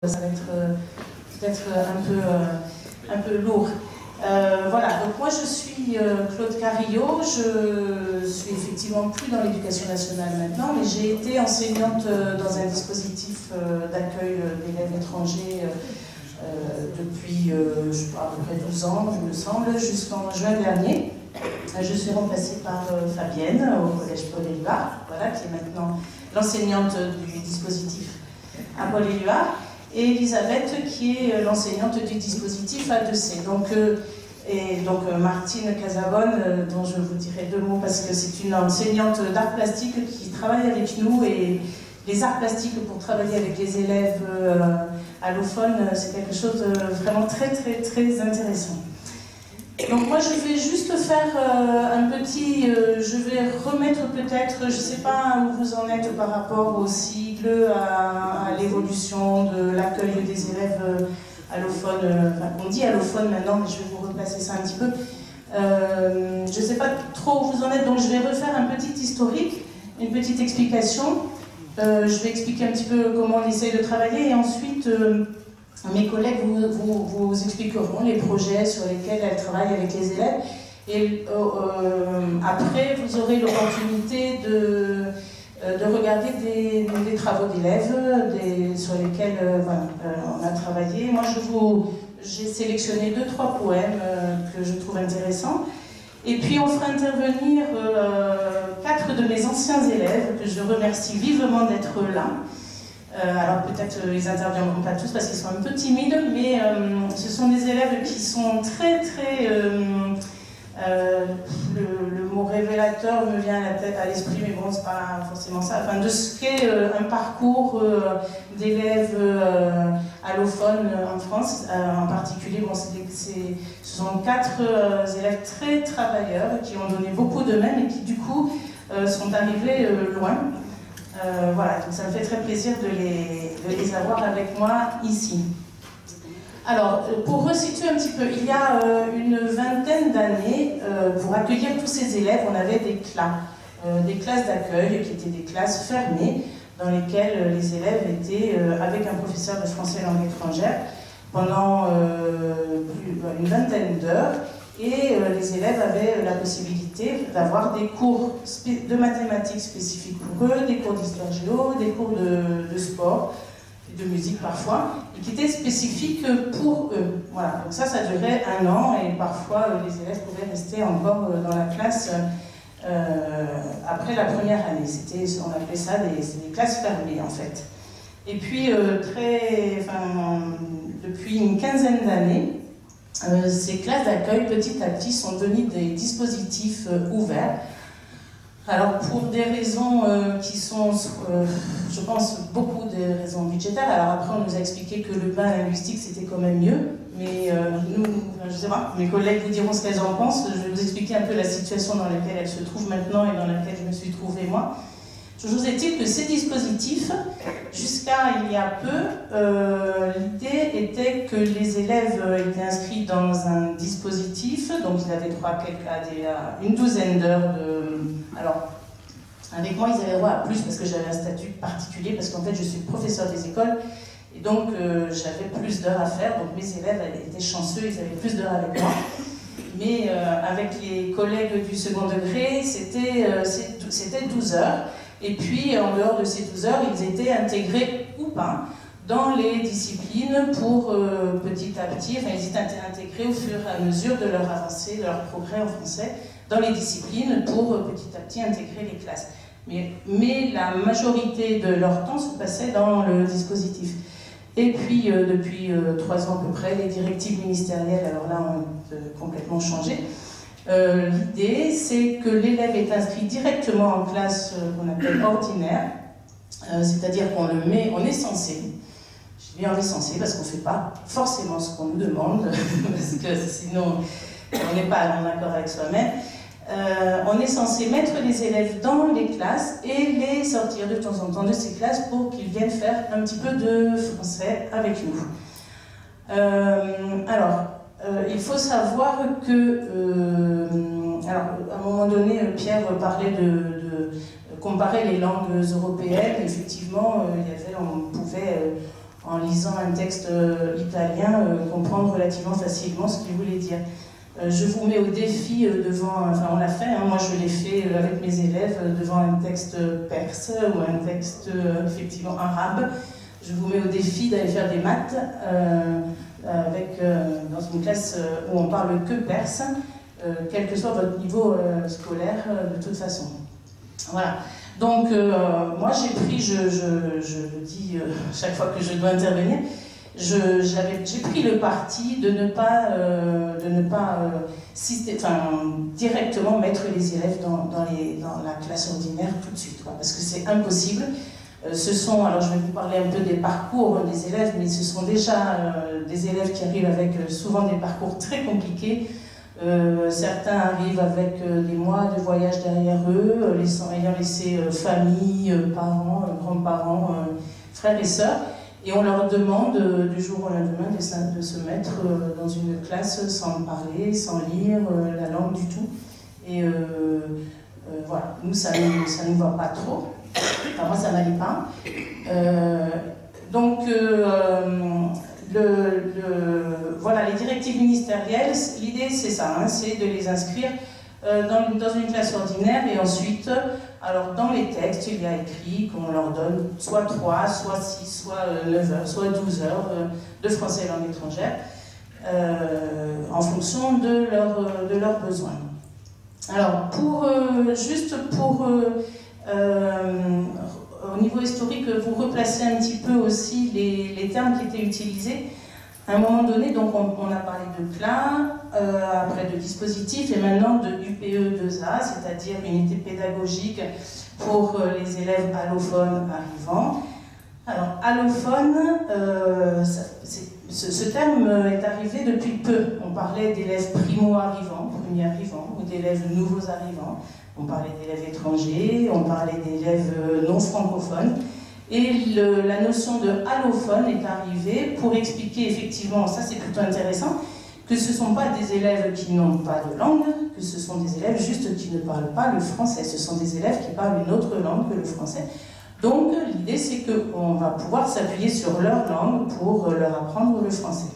ça va être peut-être un peu lourd. Voilà, donc moi je suis Claude Carillot, je suis effectivement plus dans l'éducation nationale maintenant, mais j'ai été enseignante dans un dispositif d'accueil d'élèves étrangers depuis je sais pas, à peu près 12 ans, il me semble, jusqu'en juin dernier. Je suis remplacée par Fabienne au collège Paul-Éluard, voilà, qui est maintenant l'enseignante du dispositif à Paul-Éluard, et Elisabeth qui est l'enseignante du dispositif A2C. Donc, Martine Casabonne, dont je vous dirai deux mots parce que c'est une enseignante d'art plastique qui travaille avec nous, et les arts plastiques pour travailler avec les élèves allophones, c'est quelque chose de vraiment très intéressant. Donc moi je vais juste faire un petit, je vais remettre peut-être, je ne sais pas où vous en êtes par rapport au sigle, à l'évolution de l'accueil des élèves allophones, enfin on dit allophones maintenant, mais je vais vous replacer ça un petit peu. Je ne sais pas trop où vous en êtes, donc je vais refaire un petit historique, une petite explication. Je vais expliquer un petit peu comment on essaye de travailler, et ensuite mes collègues vous expliqueront les projets sur lesquels elles travaillent avec les élèves. Et après, vous aurez l'opportunité de regarder des travaux d'élèves sur lesquels on a travaillé. Moi, j'ai sélectionné 2-3 poèmes que je trouve intéressants. Et puis, on fera intervenir 4 de mes anciens élèves, que je remercie vivement d'être là. Alors peut-être ils n'interviendront pas tous parce qu'ils sont un peu timides, mais ce sont des élèves qui sont très le mot révélateur me vient à l'esprit, mais bon, c'est pas forcément ça. Enfin, de ce qu'est un parcours d'élèves allophones en France, en particulier. Bon, ce sont 4 élèves très travailleurs qui ont donné beaucoup d'eux-mêmes et qui du coup sont arrivés loin. Voilà, donc ça me fait très plaisir de les avoir avec moi ici. Alors, pour resituer un petit peu, il y a une vingtaine d'années, pour accueillir tous ces élèves, on avait des classes d'accueil qui étaient des classes fermées, dans lesquelles les élèves étaient avec un professeur de français langue étrangère pendant une vingtaine d'heures. Et les élèves avaient la possibilité d'avoir des cours de mathématiques spécifiques pour eux, des cours d'histoire géo, des cours de sport, de musique parfois, et qui étaient spécifiques pour eux. Voilà, donc ça durait 1 an, et parfois les élèves pouvaient rester encore dans la classe après la première année. On appelait ça des classes fermées en fait. Et puis, depuis une quinzaine d'années, ces classes d'accueil, petit à petit, sont devenues des dispositifs ouverts. Alors, pour des raisons qui sont, je pense, beaucoup des raisons budgétaires. Alors après, on nous a expliqué que le bain linguistique, c'était quand même mieux. Mais nous, je ne sais pas, mes collègues vous diront ce qu'elles en pensent. Je vais vous expliquer un peu la situation dans laquelle elles se trouvent maintenant et dans laquelle je me suis trouvée moi. Toujours est-il que ces dispositifs, jusqu'à il y a peu, l'idée était que les élèves étaient inscrits dans un dispositif, donc ils avaient droit à une douzaine d'heures de... Alors, avec moi, ils avaient droit à plus parce que j'avais un statut particulier, parce qu'en fait, je suis professeur des écoles, et donc j'avais plus d'heures à faire, donc mes élèves étaient chanceux, ils avaient plus d'heures avec moi. Mais avec les collègues du second degré, c'était 12 heures. Et puis, en dehors de ces 12 heures, ils étaient intégrés ou pas dans les disciplines pour petit à petit, enfin, ils étaient intégrés au fur et à mesure de leur avancée, de leur progrès en français, dans les disciplines pour petit à petit intégrer les classes. Mais la majorité de leur temps se passait dans le dispositif. Et puis, depuis 3 ans à peu près, les directives ministérielles, alors là, ont complètement changé. L'idée, c'est que l'élève est inscrit directement en classe qu'on appelle ordinaire, c'est-à-dire qu'on le met, on est censé, je dis on est censé parce qu'on ne fait pas forcément ce qu'on nous demande, parce que sinon on n'est pas en accord avec soi-même. On est censé mettre les élèves dans les classes et les sortir de temps en temps de ces classes pour qu'ils viennent faire un petit peu de français avec nous. Il faut savoir que, alors, à un moment donné, Pierre parlait de comparer les langues européennes. Effectivement, on pouvait en lisant un texte italien, comprendre relativement facilement ce qu'il voulait dire. Je vous mets au défi devant, enfin on l'a fait, hein, moi je l'ai fait avec mes élèves devant un texte perse ou un texte effectivement arabe. Je vous mets au défi d'aller faire des maths dans une classe où on parle que perse, quel que soit votre niveau scolaire de toute façon. Voilà. Donc moi j'ai pris, je le dis chaque fois que je dois intervenir, j'ai pris le parti de ne pas, directement mettre les élèves dans la classe ordinaire tout de suite, quoi, parce que c'est impossible. Alors je vais vous parler un peu des parcours des élèves, mais ce sont déjà des élèves qui arrivent avec souvent des parcours très compliqués. Certains arrivent avec des mois de voyage derrière eux, ayant laissé famille, parents, grands-parents, frères et sœurs, et on leur demande du jour au lendemain de se mettre dans une classe sans parler, sans lire la langue du tout. Et voilà, nous ça ne nous va pas trop. Enfin, moi ça n'allait pas. Voilà, les directives ministérielles, l'idée c'est ça, hein, c'est de les inscrire dans une classe ordinaire, et ensuite, alors dans les textes, il y a écrit qu'on leur donne soit 3, soit 6, soit 9 heures, soit 12 heures de français et langue étrangère, en fonction de leurs besoins. Alors, au niveau historique, vous replacez un petit peu aussi les termes qui étaient utilisés. À un moment donné, donc on a parlé de CLA, après de dispositif, et maintenant de UPE2A, c'est-à-dire unité pédagogique pour les élèves allophones arrivants. Alors, allophone, ce terme est arrivé depuis peu. On parlait d'élèves primo-arrivants, premiers arrivants, ou d'élèves nouveaux arrivants. On parlait d'élèves étrangers, on parlait d'élèves non francophones. Et la notion de allophone est arrivée pour expliquer effectivement, ça c'est plutôt intéressant, que ce ne sont pas des élèves qui n'ont pas de langue, que ce sont des élèves juste qui ne parlent pas le français. Ce sont des élèves qui parlent une autre langue que le français. Donc l'idée c'est qu'on va pouvoir s'appuyer sur leur langue pour leur apprendre le français.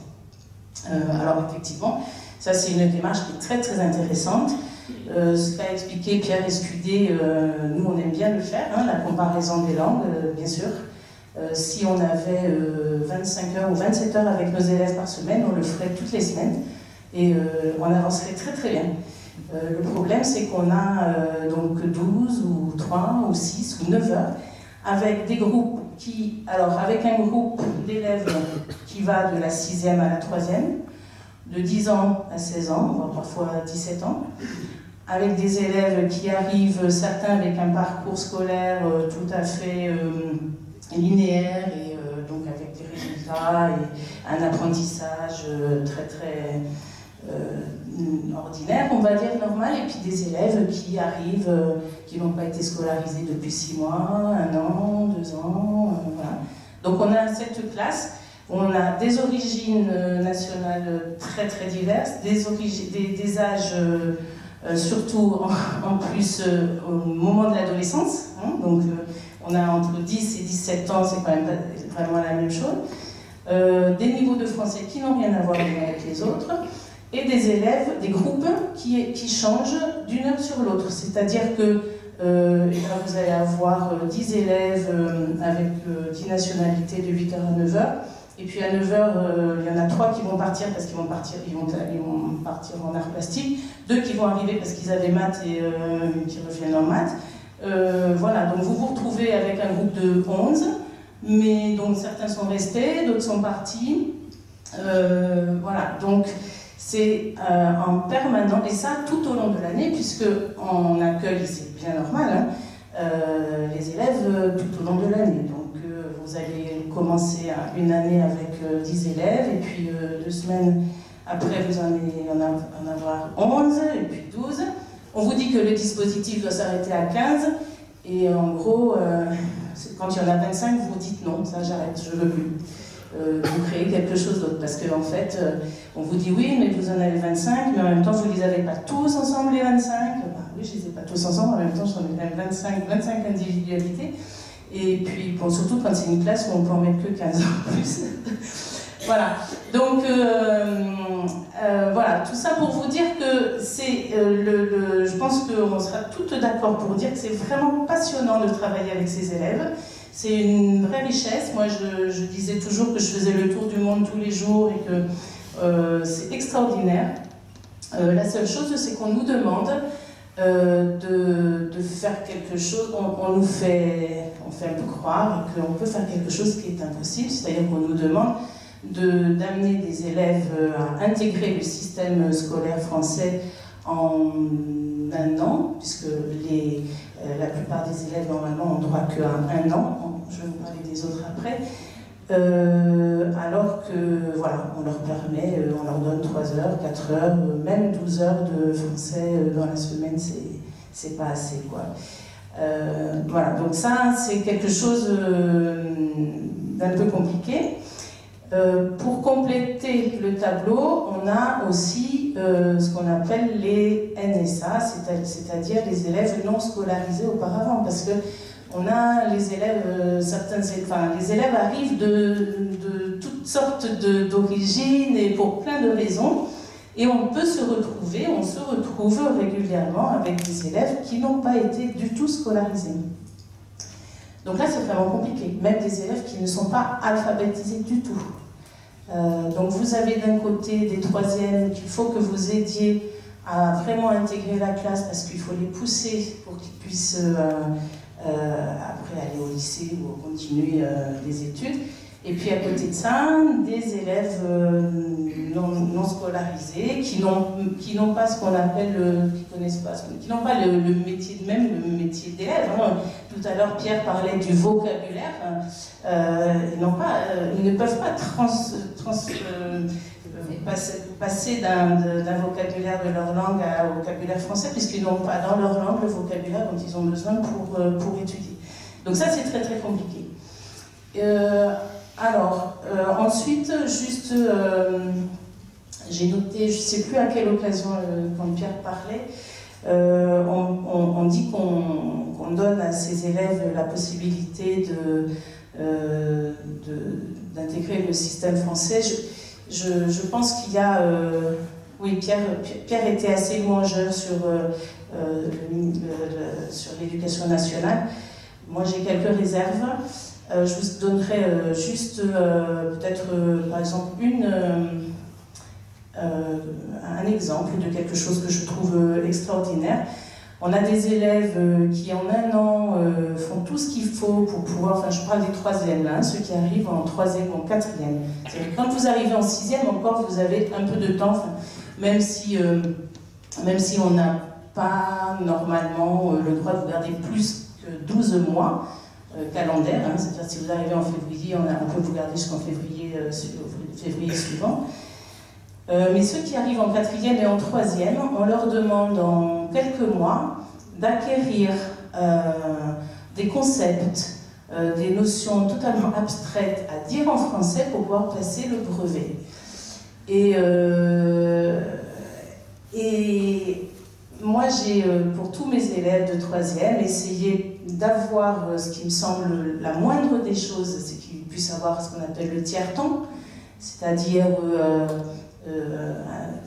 Alors effectivement, ça c'est une démarche qui est très très intéressante. Ce qu'a expliqué Pierre Escudé, nous on aime bien le faire, hein, la comparaison des langues, bien sûr. Si on avait 25 heures ou 27 heures avec nos élèves par semaine, on le ferait toutes les semaines et on avancerait très très bien. Le problème c'est qu'on a donc 12 ou 3 ou 6 ou 9 heures avec des groupes avec un groupe d'élèves qui va de la 6e à la 3e, de 10 ans à 16 ans, voire parfois 17 ans, avec des élèves qui arrivent, certains avec un parcours scolaire tout à fait linéaire, et donc avec des résultats et un apprentissage très très ordinaire, on va dire normal, et puis des élèves qui arrivent, qui n'ont pas été scolarisés depuis 6 mois, 1 an, 2 ans, voilà. Donc on a cette classe. On a des origines nationales très très diverses, des âges surtout en plus au moment de l'adolescence, hein, donc on a entre 10 et 17 ans, c'est quand même pas vraiment la même chose, des niveaux de français qui n'ont rien à voir les uns avec les autres, et des élèves, des groupes qui changent d'une heure sur l'autre, c'est-à-dire que vous allez avoir 10 élèves avec 10 nationalités de 8h à 9h, et puis à 9h, il y en a 3 qui vont partir parce qu'ils vont partir en art plastique, 2 qui vont arriver parce qu'ils avaient maths et qui reviennent en maths. Voilà, donc vous vous retrouvez avec un groupe de 11, mais donc certains sont restés, d'autres sont partis. Voilà, donc c'est en permanent, et ça tout au long de l'année, puisqu'on accueille, c'est bien normal, hein, les élèves tout au long de l'année. Donc vous allez commencer une année avec 10 élèves, et puis 2 semaines après vous allez en avoir 11, et puis 12. On vous dit que le dispositif doit s'arrêter à 15, et en gros, quand il y en a 25, vous vous dites non, ça j'arrête, je veux plus. Vous créez quelque chose d'autre, parce qu'en fait, on vous dit oui, mais vous en avez 25, mais en même temps, vous ne les avez pas tous ensemble, les 25. Bah, oui, je ne les ai pas tous ensemble, en même temps, j'en ai quand même 25 individualités. Et puis, bon, surtout quand c'est une classe où on peut en mettre que 15 en plus. Voilà. Donc, voilà, tout ça pour vous dire que c'est je pense qu'on sera toutes d'accord pour dire que c'est vraiment passionnant de travailler avec ces élèves. C'est une vraie richesse. Moi, je disais toujours que je faisais le tour du monde tous les jours et que c'est extraordinaire. La seule chose, c'est qu'on nous demande de faire quelque chose. On fait un peu croire qu'on peut faire quelque chose qui est impossible, c'est-à-dire qu'on nous demande d'amener des élèves à intégrer le système scolaire français en un an, puisque la plupart des élèves normalement ont droit qu'à un an, je vais vous parler des autres après, alors que voilà, on leur permet, on leur donne 3 heures, 4 heures, même 12 heures de français dans la semaine, c'est pas assez quoi. Voilà, donc ça c'est quelque chose d'un peu compliqué. Pour compléter le tableau, on a aussi ce qu'on appelle les NSA, c'est-à-dire les élèves non scolarisés auparavant, parce que on a les élèves, les élèves arrivent de toutes sortes d'origines et pour plein de raisons, et on se retrouve régulièrement avec des élèves qui n'ont pas été du tout scolarisés. Donc là, c'est vraiment compliqué, même des élèves qui ne sont pas alphabétisés du tout. Donc vous avez d'un côté des troisièmes qu'il faut que vous aidiez à vraiment intégrer la classe parce qu'il faut les pousser pour qu'ils puissent après aller au lycée ou continuer les études. Et puis à côté de ça, des élèves non scolarisés qui n'ont pas ce qu'on appelle, qui n'ont pas le métier le métier d'élève. Hein. Tout à l'heure, Pierre parlait du vocabulaire. Ils ne peuvent pas passer d'un vocabulaire de leur langue au vocabulaire français puisqu'ils n'ont pas dans leur langue le vocabulaire dont ils ont besoin pour étudier. Donc ça, c'est très très compliqué. Ensuite, juste, j'ai noté, je ne sais plus à quelle occasion, quand Pierre parlait, on dit qu'on donne à ces élèves la possibilité d'intégrer le système français. Je pense qu'il y a... oui, Pierre était assez louangeur sur l'éducation nationale. Moi, j'ai quelques réserves. Je vous donnerai juste peut-être par exemple un exemple de quelque chose que je trouve extraordinaire. On a des élèves qui en un an font tout ce qu'il faut pour pouvoir, enfin je parle des troisièmes là, ceux qui arrivent en troisième ou en quatrième. Quand vous arrivez en sixième encore vous avez un peu de temps, même si on n'a pas normalement le droit de garder plus que 12 mois, calendaire, hein, c'est-à-dire si vous arrivez en février, on peut vous garder jusqu'en février suivant. Mais ceux qui arrivent en quatrième et en troisième, on leur demande en quelques mois d'acquérir des concepts, des notions totalement abstraites à dire en français pour pouvoir passer le brevet. Et moi, j'ai, pour tous mes élèves de troisième, essayé d'avoir ce qui me semble la moindre des choses, c'est qu'ils puissent avoir ce qu'on appelle le tiers-temps, c'est-à-dire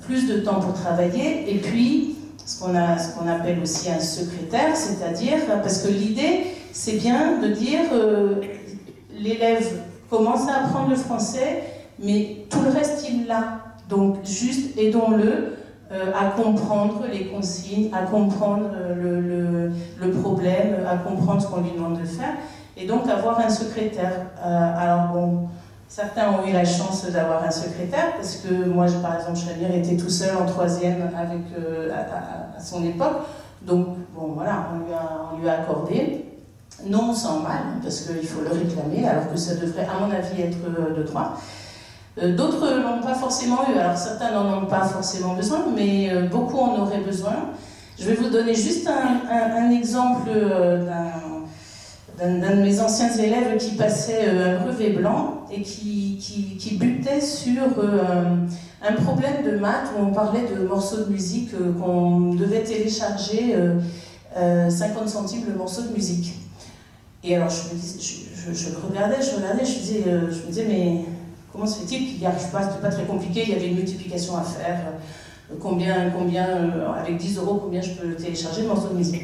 plus de temps pour travailler, et puis ce qu'on appelle aussi un secrétaire, c'est-à-dire, parce que l'idée, c'est bien de dire l'élève commence à apprendre le français, mais tout le reste, il l'a. Donc, juste aidons-le à comprendre les consignes, à comprendre le problème, à comprendre ce qu'on lui demande de faire, et donc avoir un secrétaire. Alors bon, certains ont eu la chance d'avoir un secrétaire, parce que moi, par exemple, Chamir était tout seul en troisième à son époque, donc bon, voilà, on lui a accordé, non sans mal, parce qu'il faut le réclamer, alors que ça devrait, à mon avis, être de droit. D'autres n'ont pas forcément eu, alors certains n'en ont pas forcément besoin, mais beaucoup en auraient besoin. Je vais vous donner juste un exemple d'un de mes anciens élèves qui passait un brevet blanc et qui butait sur un problème de maths où on parlait de morceaux de musique qu'on devait télécharger 50 centimes le morceau de musique. Et alors je le regardais, je me disais, mais comment se fait-il qu'il n'y arrive pas? C'était pas très compliqué, il y avait une multiplication à faire. Avec 10 euros, combien je peux télécharger le morceau de musique?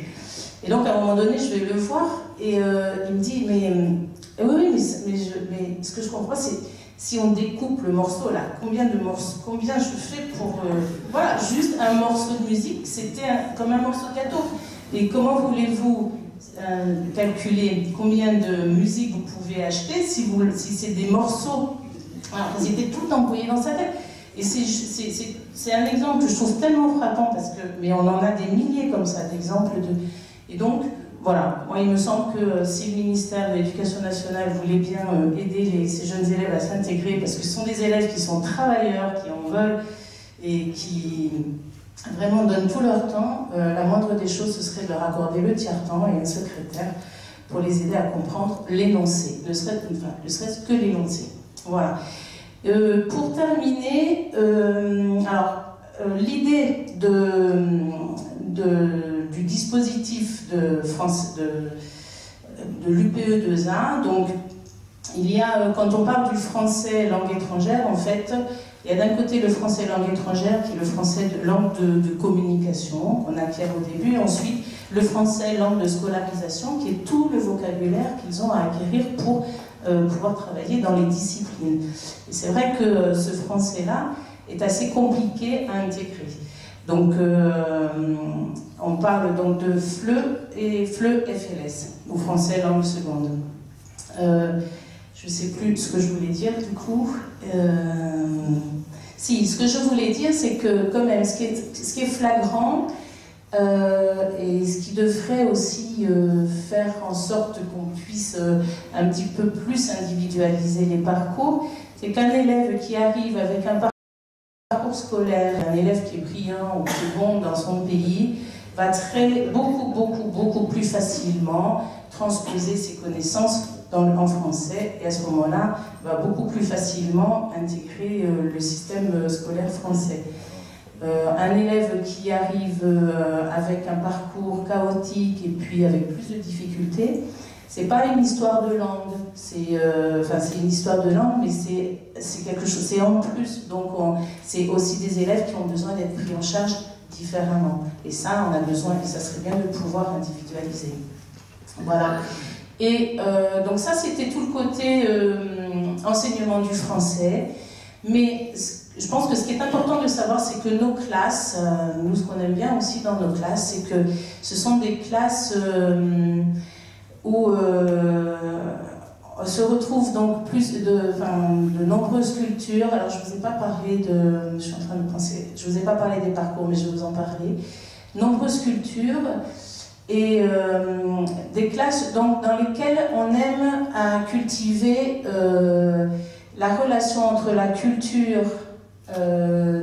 Et donc à un moment donné, je vais le voir et il me dit, oui, mais ce que je comprends, c'est si on découpe le morceau là, combien je fais pour voilà, juste un morceau de musique, c'était comme un morceau de gâteau. Et comment voulez-vous calculer combien de musique vous pouvez acheter si c'est des morceaux? Alors, ils étaient tout embrouillés dans sa tête. Et c'est un exemple que je trouve tellement frappant, mais on en a des milliers comme ça, d'exemples de... Et donc, voilà, moi il me semble que si le ministère de l'Éducation nationale voulait bien aider ces jeunes élèves à s'intégrer, parce que ce sont des élèves qui sont travailleurs, qui en veulent, et qui vraiment donnent tout leur temps, la moindre des choses, ce serait de leur accorder le tiers-temps et un secrétaire pour les aider à comprendre l'énoncé, ne serait-ce que l'énoncé. Voilà. Pour terminer, l'idée du dispositif de l'UPE2A, donc il y a, quand on parle du français langue étrangère, en fait, il y a d'un côté le français langue étrangère, qui est le français langue de communication, qu'on acquiert au début, et ensuite le français langue de scolarisation, qui est tout le vocabulaire qu'ils ont à acquérir pour pouvoir travailler dans les disciplines. Et c'est vrai que ce français-là est assez compliqué à intégrer. Donc, on parle donc de FLE et FLE-FLS, ou français langue seconde. Je ne sais plus ce que je voulais dire du coup. Si, ce que je voulais dire, c'est que quand même, ce qui est flagrant, et ce qui devrait aussi faire en sorte qu'on puisse un petit peu plus individualiser les parcours, c'est qu'un élève qui arrive avec un parcours scolaire, un élève qui est brillant ou qui est bon dans son pays, va beaucoup plus facilement transposer ses connaissances en français, et à ce moment-là, va beaucoup plus facilement intégrer le système scolaire français. Un élève qui arrive avec un parcours chaotique et puis avec plus de difficultés, c'est pas une histoire de langue, c'est une histoire de langue, mais c'est quelque chose, c'est en plus, donc c'est aussi des élèves qui ont besoin d'être pris en charge différemment. Et ça, on a besoin, et ça serait bien de pouvoir individualiser. Voilà. Et donc ça, c'était tout le côté enseignement du français, mais je pense que ce qui est important de savoir, c'est que nos classes, nous ce qu'on aime bien aussi dans nos classes, c'est que ce sont des classes où se retrouvent donc de nombreuses cultures. Alors je ne vous ai pas parlé de, je suis en train de penser, je vous ai pas parlé des parcours, mais je vais vous en parler. Nombreuses cultures et des classes donc, dans lesquelles on aime à cultiver la relation entre la culture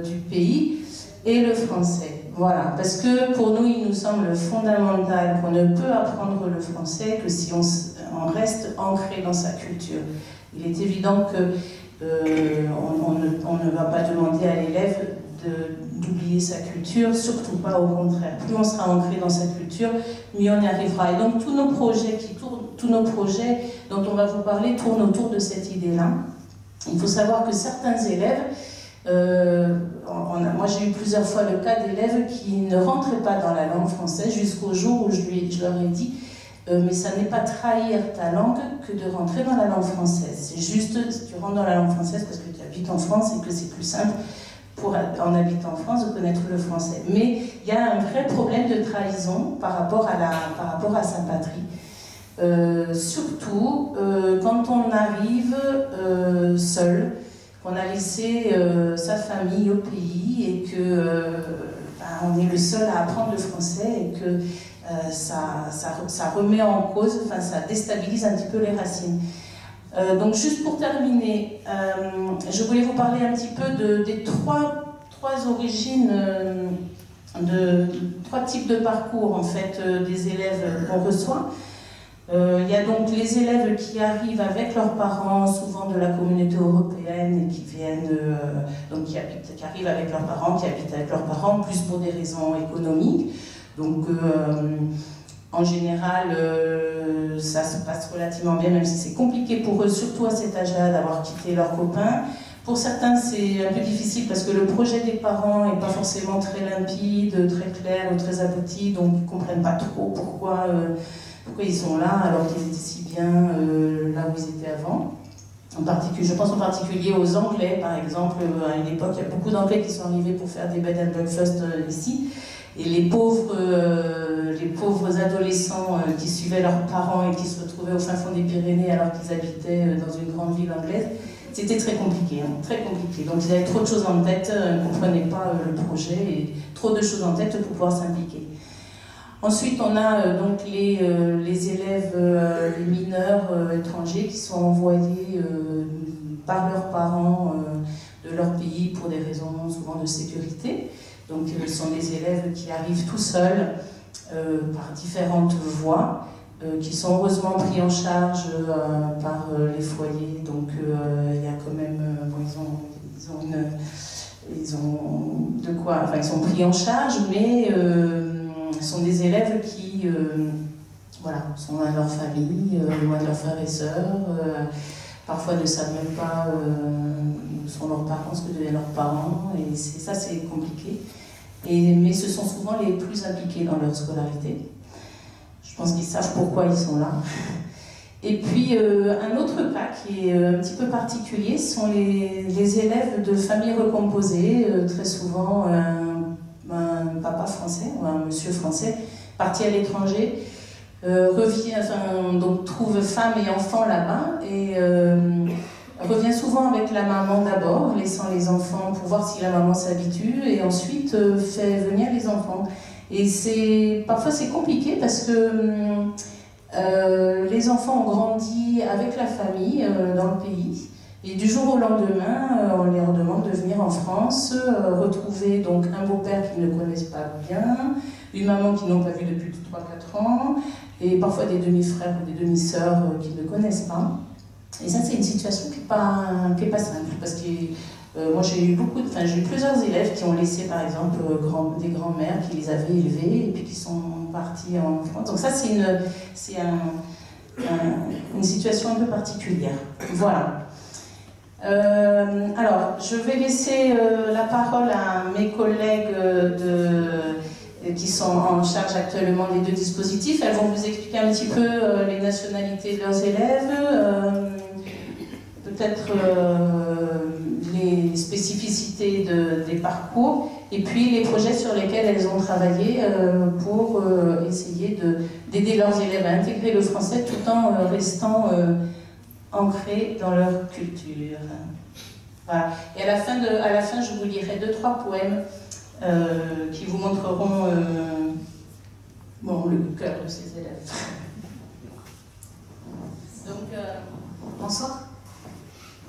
du pays et le français. Voilà, parce que pour nous, il nous semble fondamental qu'on ne peut apprendre le français que si on reste ancré dans sa culture. Il est évident que on ne va pas demander à l'élève d'oublier sa culture, surtout pas, au contraire. Plus on sera ancré dans sa culture, mieux on y arrivera. Et donc tous nos projets dont on va vous parler tournent autour de cette idée-là. Il faut savoir que certains élèves, moi j'ai eu plusieurs fois le cas d'élèves qui ne rentraient pas dans la langue française jusqu'au jour où je leur ai dit mais ça n'est pas trahir ta langue que de rentrer dans la langue française. C'est juste, tu rentres dans la langue française parce que tu habites en France et que c'est plus simple en habitant en France de connaître le français. Mais il y a un vrai problème de trahison par rapport à sa patrie. Surtout quand on arrive seul, qu'on a laissé sa famille au pays et que on est le seul à apprendre le français et que ça remet en cause, ça déstabilise un petit peu les racines. Donc juste pour terminer, je voulais vous parler un petit peu des trois origines, trois types de parcours en fait des élèves qu'on reçoit. Il y a donc les élèves qui arrivent avec leurs parents, souvent de la communauté européenne, et qui viennent, qui arrivent avec leurs parents, qui habitent avec leurs parents, plus pour des raisons économiques. Donc En général, ça se passe relativement bien, même si c'est compliqué pour eux, surtout à cet âge-là, d'avoir quitté leurs copains. Pour certains, c'est un peu difficile parce que le projet des parents n'est pas forcément très limpide, très clair ou très abouti, donc ils ne comprennent pas trop pourquoi ils sont là alors qu'ils étaient si bien là où ils étaient avant. Je pense en particulier aux Anglais, par exemple. À une époque, il y a beaucoup d'Anglais qui sont arrivés pour faire des bed and breakfast ici. Et les pauvres adolescents qui suivaient leurs parents et qui se retrouvaient au fin fond des Pyrénées alors qu'ils habitaient dans une grande ville anglaise, c'était très compliqué, hein, très compliqué. Donc ils avaient trop de choses en tête, ne comprenaient pas le projet et trop de choses en tête pour pouvoir s'impliquer. Ensuite, on a donc les élèves, les mineurs étrangers qui sont envoyés par leurs parents de leur pays pour des raisons souvent de sécurité. Donc ce sont des élèves qui arrivent tout seuls par différentes voies, qui sont heureusement pris en charge par les foyers. Donc il y a quand même, ils sont pris en charge, mais ce sont des élèves qui sont loin de leur famille, loin de leurs frères et sœurs, parfois ne savent même pas où sont leurs parents, ce que deviennent leurs parents, et ça c'est compliqué. Mais ce sont souvent les plus impliqués dans leur scolarité. Je pense qu'ils savent pourquoi ils sont là. Et puis un autre cas qui est un petit peu particulier sont les élèves de familles recomposées, très souvent un papa français ou un monsieur français parti à l'étranger donc trouve femme et enfant là-bas et revient souvent avec la maman d'abord, laissant les enfants pour voir si la maman s'habitue et ensuite fait venir les enfants. Et parfois c'est compliqué parce que les enfants ont grandi avec la famille dans le pays. Et du jour au lendemain, on leur demande de venir en France, retrouver donc un beau-père qu'ils ne connaissent pas bien, une maman qu'ils n'ont pas vue depuis 3-4 ans, et parfois des demi-frères ou des demi-sœurs qu'ils ne connaissent pas. Et ça, c'est une situation qui n'est pas simple, parce que moi j'ai eu plusieurs élèves qui ont laissé par exemple des grands-mères qui les avaient élevés et puis qui sont partis en France. Donc ça, c'est une situation un peu particulière. Voilà. Alors, je vais laisser la parole à mes collègues qui sont en charge actuellement des deux dispositifs. Elles vont vous expliquer un petit peu les nationalités de leurs élèves, peut-être les spécificités des parcours, et puis les projets sur lesquels elles ont travaillé pour essayer d'aider leurs élèves à intégrer le français tout en restant ancrés dans leur culture. Voilà. Et à la fin, je vous lirai 2-3 poèmes qui vous montreront le cœur de ces élèves. Donc, bonsoir.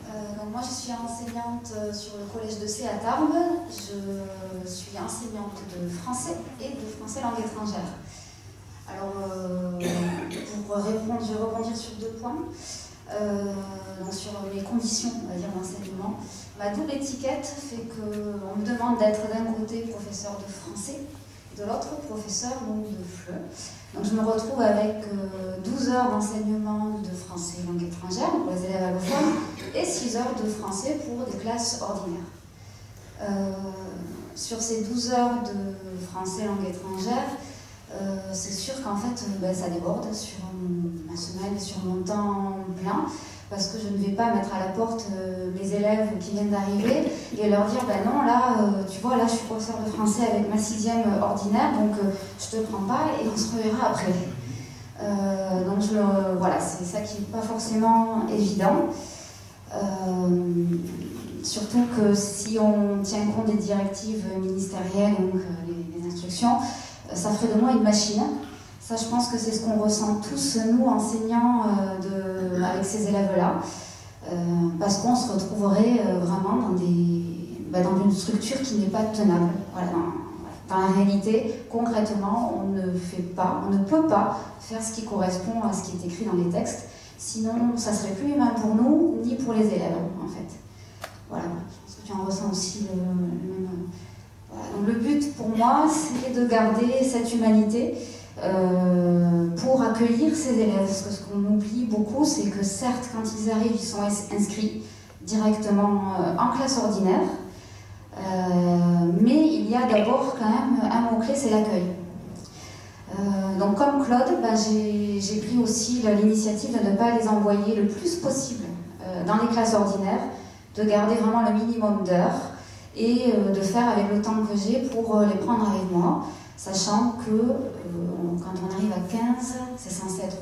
Donc moi, je suis enseignante sur le collège de C à Tarbes. Je suis enseignante de français et de français langue étrangère. Alors, je vais rebondir sur 2 points. Donc sur mes conditions, on va dire, d'enseignement. Ma double étiquette fait qu'on me demande d'être d'un côté professeur de français, de l'autre professeur donc, de FLE. Donc je me retrouve avec 12 heures d'enseignement de français langue étrangère pour les élèves allophones et 6 heures de français pour des classes ordinaires. Sur ces 12 heures de français langue étrangère, c'est sûr qu'en fait ça déborde sur ma semaine et sur mon temps plein parce que je ne vais pas mettre à la porte mes élèves qui viennent d'arriver et leur dire non là tu vois là je suis professeur de français avec ma 6e ordinaire donc je te prends pas et on se reverra après. Donc voilà, c'est ça qui n'est pas forcément évident. Surtout que si on tient compte des directives ministérielles, donc les instructions, ça ferait de moi une machine. Ça, je pense que c'est ce qu'on ressent tous, nous, enseignants, avec ces élèves-là. Parce qu'on se retrouverait vraiment dans une structure qui n'est pas tenable. Voilà, dans la réalité, concrètement, on ne peut pas faire ce qui correspond à ce qui est écrit dans les textes. Sinon, ça serait plus humain pour nous, ni pour les élèves, en fait. Voilà, je pense que tu en ressens aussi le même... Voilà. Donc le but pour moi, c'est de garder cette humanité pour accueillir ces élèves. Parce que ce qu'on oublie beaucoup, c'est que certes, quand ils arrivent, ils sont inscrits directement en classe ordinaire, mais il y a d'abord quand même un mot-clé, c'est l'accueil. Donc comme Claude, j'ai pris aussi l'initiative de ne pas les envoyer le plus possible dans les classes ordinaires, de garder vraiment le minimum d'heures et de faire avec le temps que j'ai pour les prendre avec moi, sachant que quand on arrive à 15, c'est censé être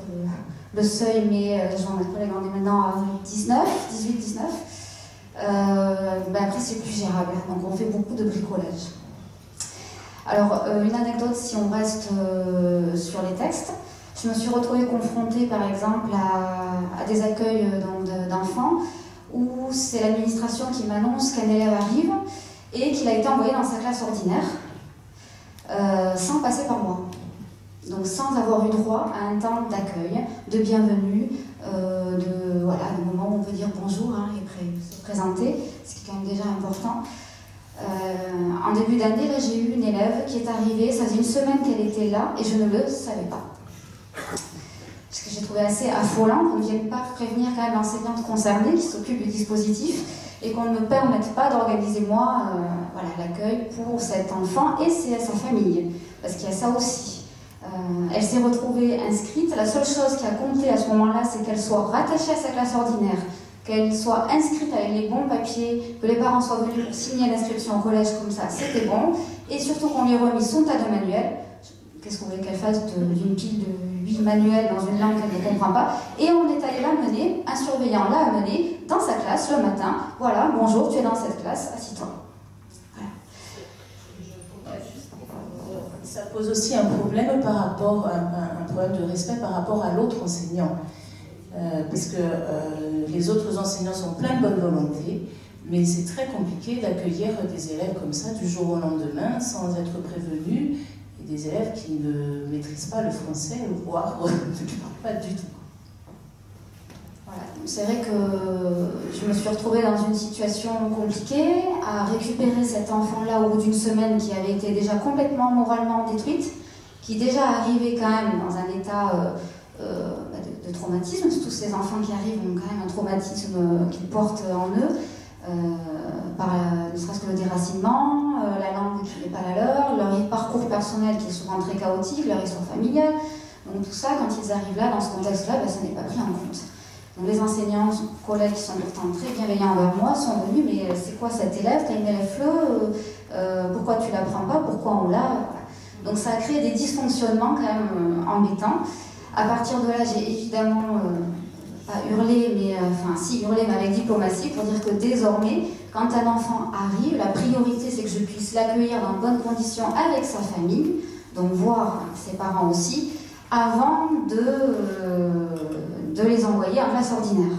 le seuil, mais je vois mes collègues, on est maintenant à 18, 19, après c'est plus gérable, donc on fait beaucoup de bricolage. Alors, une anecdote, si on reste sur les textes, je me suis retrouvée confrontée par exemple à des accueils d'enfants où c'est l'administration qui m'annonce qu'un élève arrive et qu'il a été envoyé dans sa classe ordinaire sans passer par moi. Donc sans avoir eu droit à un temps d'accueil, de bienvenue, le moment où on peut dire bonjour et se présenter, ce qui est quand même déjà important. En début d'année, là, j'ai eu une élève qui est arrivée, ça faisait une semaine qu'elle était là et je ne le savais pas. Ce que j'ai trouvé assez affolant qu'on ne vienne pas prévenir quand même l'enseignante concernée qui s'occupe du dispositif et qu'on ne me permette pas d'organiser moi l'accueil pour cet enfant et sa famille, parce qu'il y a ça aussi. Elle s'est retrouvée inscrite, la seule chose qui a compté à ce moment-là, c'est qu'elle soit rattachée à sa classe ordinaire, qu'elle soit inscrite avec les bons papiers, que les parents soient venus pour signer l'inscription au collège comme ça, c'était bon, et surtout qu'on lui ait remis son tas de manuels. Qu'est-ce qu'on voulait qu'elle fasse d'une pile de 8 manuels dans une langue qu'elle ne comprend pas? Et on est allé l'amener, un surveillant l'a amené dans sa classe le matin. Voilà, bonjour, tu es dans cette classe, assis-toi. Voilà. Ça pose aussi un problème par rapport un problème de respect par rapport à l'autre enseignant. Parce que les autres enseignants sont pleins de bonne volonté, mais c'est très compliqué d'accueillir des élèves comme ça du jour au lendemain sans être prévenus. Des élèves qui ne maîtrisent pas le français, voire ne parlent pas du tout. Voilà. C'est vrai que je me suis retrouvée dans une situation compliquée, à récupérer cet enfant-là au bout d'une semaine qui avait été déjà complètement moralement détruite, qui déjà arrivait quand même dans un état de traumatisme. Tous ces enfants qui arrivent ont quand même un traumatisme qu'ils portent en eux, ne serait-ce que le déracinement, la langue qui n'est pas la leur parcours personnel qui est souvent très chaotique, leur histoire familiale. Donc tout ça, quand ils arrivent là, dans ce contexte-là, ça n'est pas pris en compte. Donc les enseignants, collègues qui sont pourtant très bienveillants envers moi sont venus, mais c'est quoi cet élève? T'as une élève FLE, pourquoi tu la prends pas? Pourquoi on l'a? Voilà. Donc ça a créé des dysfonctionnements quand même embêtants. À partir de là, j'ai évidemment pas hurlé, mais hurlé, mais avec diplomatie, pour dire que désormais, quand un enfant arrive, la priorité c'est que je puisse l'accueillir dans de bonnes conditions avec sa famille, donc voir ses parents aussi, avant de les envoyer en classe ordinaire.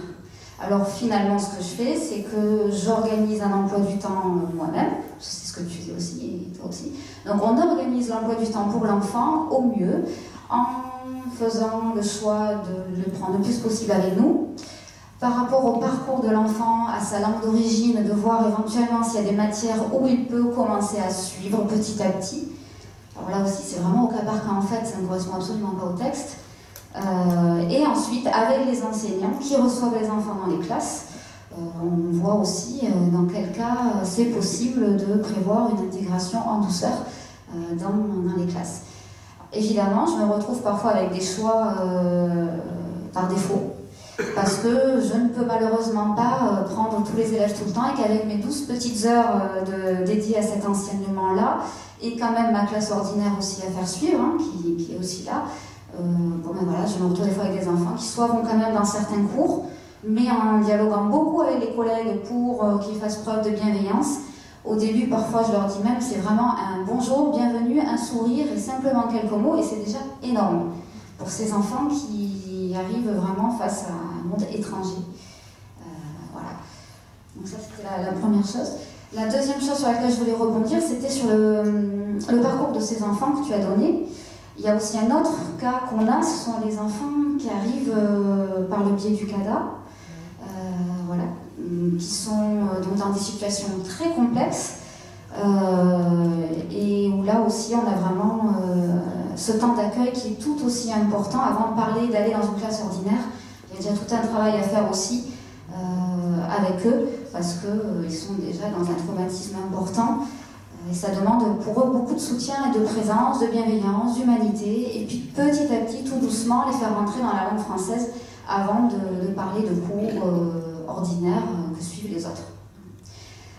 Alors finalement, ce que je fais, c'est que j'organise un emploi du temps moi-même, c'est ce que tu fais aussi, et toi aussi. Donc on organise l'emploi du temps pour l'enfant au mieux, en faisant le choix de le prendre le plus possible avec nous. Par rapport au parcours de l'enfant, à sa langue d'origine, de voir éventuellement s'il y a des matières où il peut commencer à suivre petit à petit. Alors là aussi, c'est vraiment au cas par cas, en fait, ça ne correspond absolument pas au texte. Et ensuite, avec les enseignants qui reçoivent les enfants dans les classes, on voit aussi dans quel cas c'est possible de prévoir une intégration en douceur dans les classes. Évidemment, je me retrouve parfois avec des choix par défaut, parce que je ne peux malheureusement pas prendre tous les élèves tout le temps et qu'avec mes 12 petites heures dédiées à cet enseignement-là, et quand même ma classe ordinaire aussi à faire suivre, qui est aussi là, je me retrouve des fois avec des enfants qui soit vont quand même dans certains cours, mais en dialoguant beaucoup avec les collègues pour qu'ils fassent preuve de bienveillance. Au début, parfois, je leur dis même, c'est vraiment un bonjour, bienvenue, un sourire et simplement quelques mots, et c'est déjà énorme pour ces enfants qui arrivent vraiment face à un monde étranger. Voilà. Donc ça, c'était la première chose. La deuxième chose sur laquelle je voulais rebondir, c'était sur le parcours de ces enfants que tu as donné. Il y a aussi un autre cas qu'on a, ce sont les enfants qui arrivent par le biais du CADA, qui sont donc dans des situations très complexes, et où là aussi on a vraiment ce temps d'accueil qui est tout aussi important. Avant de parler d'aller dans une classe ordinaire, il y a déjà tout un travail à faire aussi avec eux, parce qu'ils sont déjà dans un traumatisme important. Et ça demande pour eux beaucoup de soutien et de présence, de bienveillance, d'humanité, et puis petit à petit, tout doucement, les faire rentrer dans la langue française avant de parler de cours ordinaires que suivent les autres.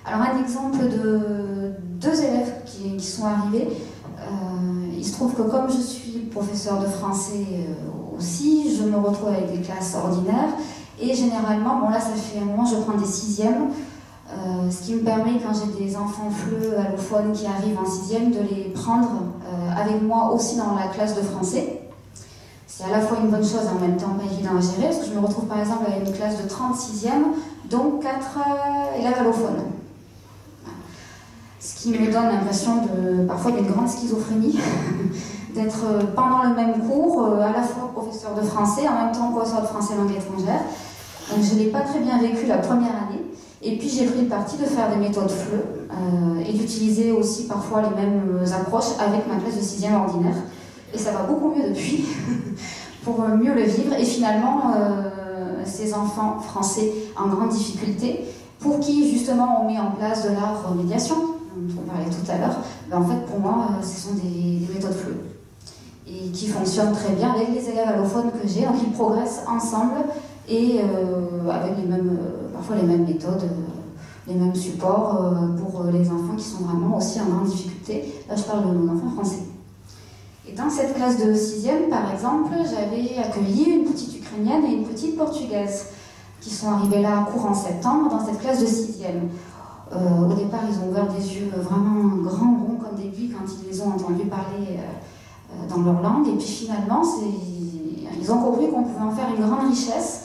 Alors un exemple de 2 élèves qui sont arrivés, il se trouve que comme je suis professeur de français aussi, je me retrouve avec des classes ordinaires, et généralement, bon là ça fait un moment, je prends des 6e, ce qui me permet, quand j'ai des enfants FLE allophones qui arrivent en 6e, de les prendre avec moi aussi dans la classe de français. C'est à la fois une bonne chose et en même temps pas évident à gérer, parce que je me retrouve par exemple avec une classe de 36e, donc 4 élèves allophones. Ce qui me donne l'impression parfois d'une grande schizophrénie, d'être pendant le même cours, à la fois professeur de français, en même temps professeur de français langue étrangère. Donc je ne l'ai pas très bien vécu la première année. Et puis j'ai pris le parti de faire des méthodes FLE et d'utiliser aussi parfois les mêmes approches avec ma classe de 6e ordinaire. Et ça va beaucoup mieux depuis, pour mieux le vivre. Et finalement, ces enfants français en grande difficulté, pour qui justement on met en place de la remédiation, dont on parlait tout à l'heure, ben en fait pour moi ce sont des méthodes FLE. Et qui fonctionnent très bien avec les élèves allophones que j'ai, donc ils progressent ensemble et avec parfois les mêmes méthodes, les mêmes supports pour les enfants qui sont vraiment aussi en grande difficulté. Là je parle de mon enfant français. Et dans cette classe de 6e, par exemple, j'avais accueilli une petite ukrainienne et une petite portugaise qui sont arrivées là courant septembre dans cette classe de 6e. Au départ, ils ont ouvert des yeux vraiment grands, ronds comme des buis quand ils les ont entendus parler dans leur langue. Et puis finalement, ils ont compris qu'on pouvait en faire une grande richesse.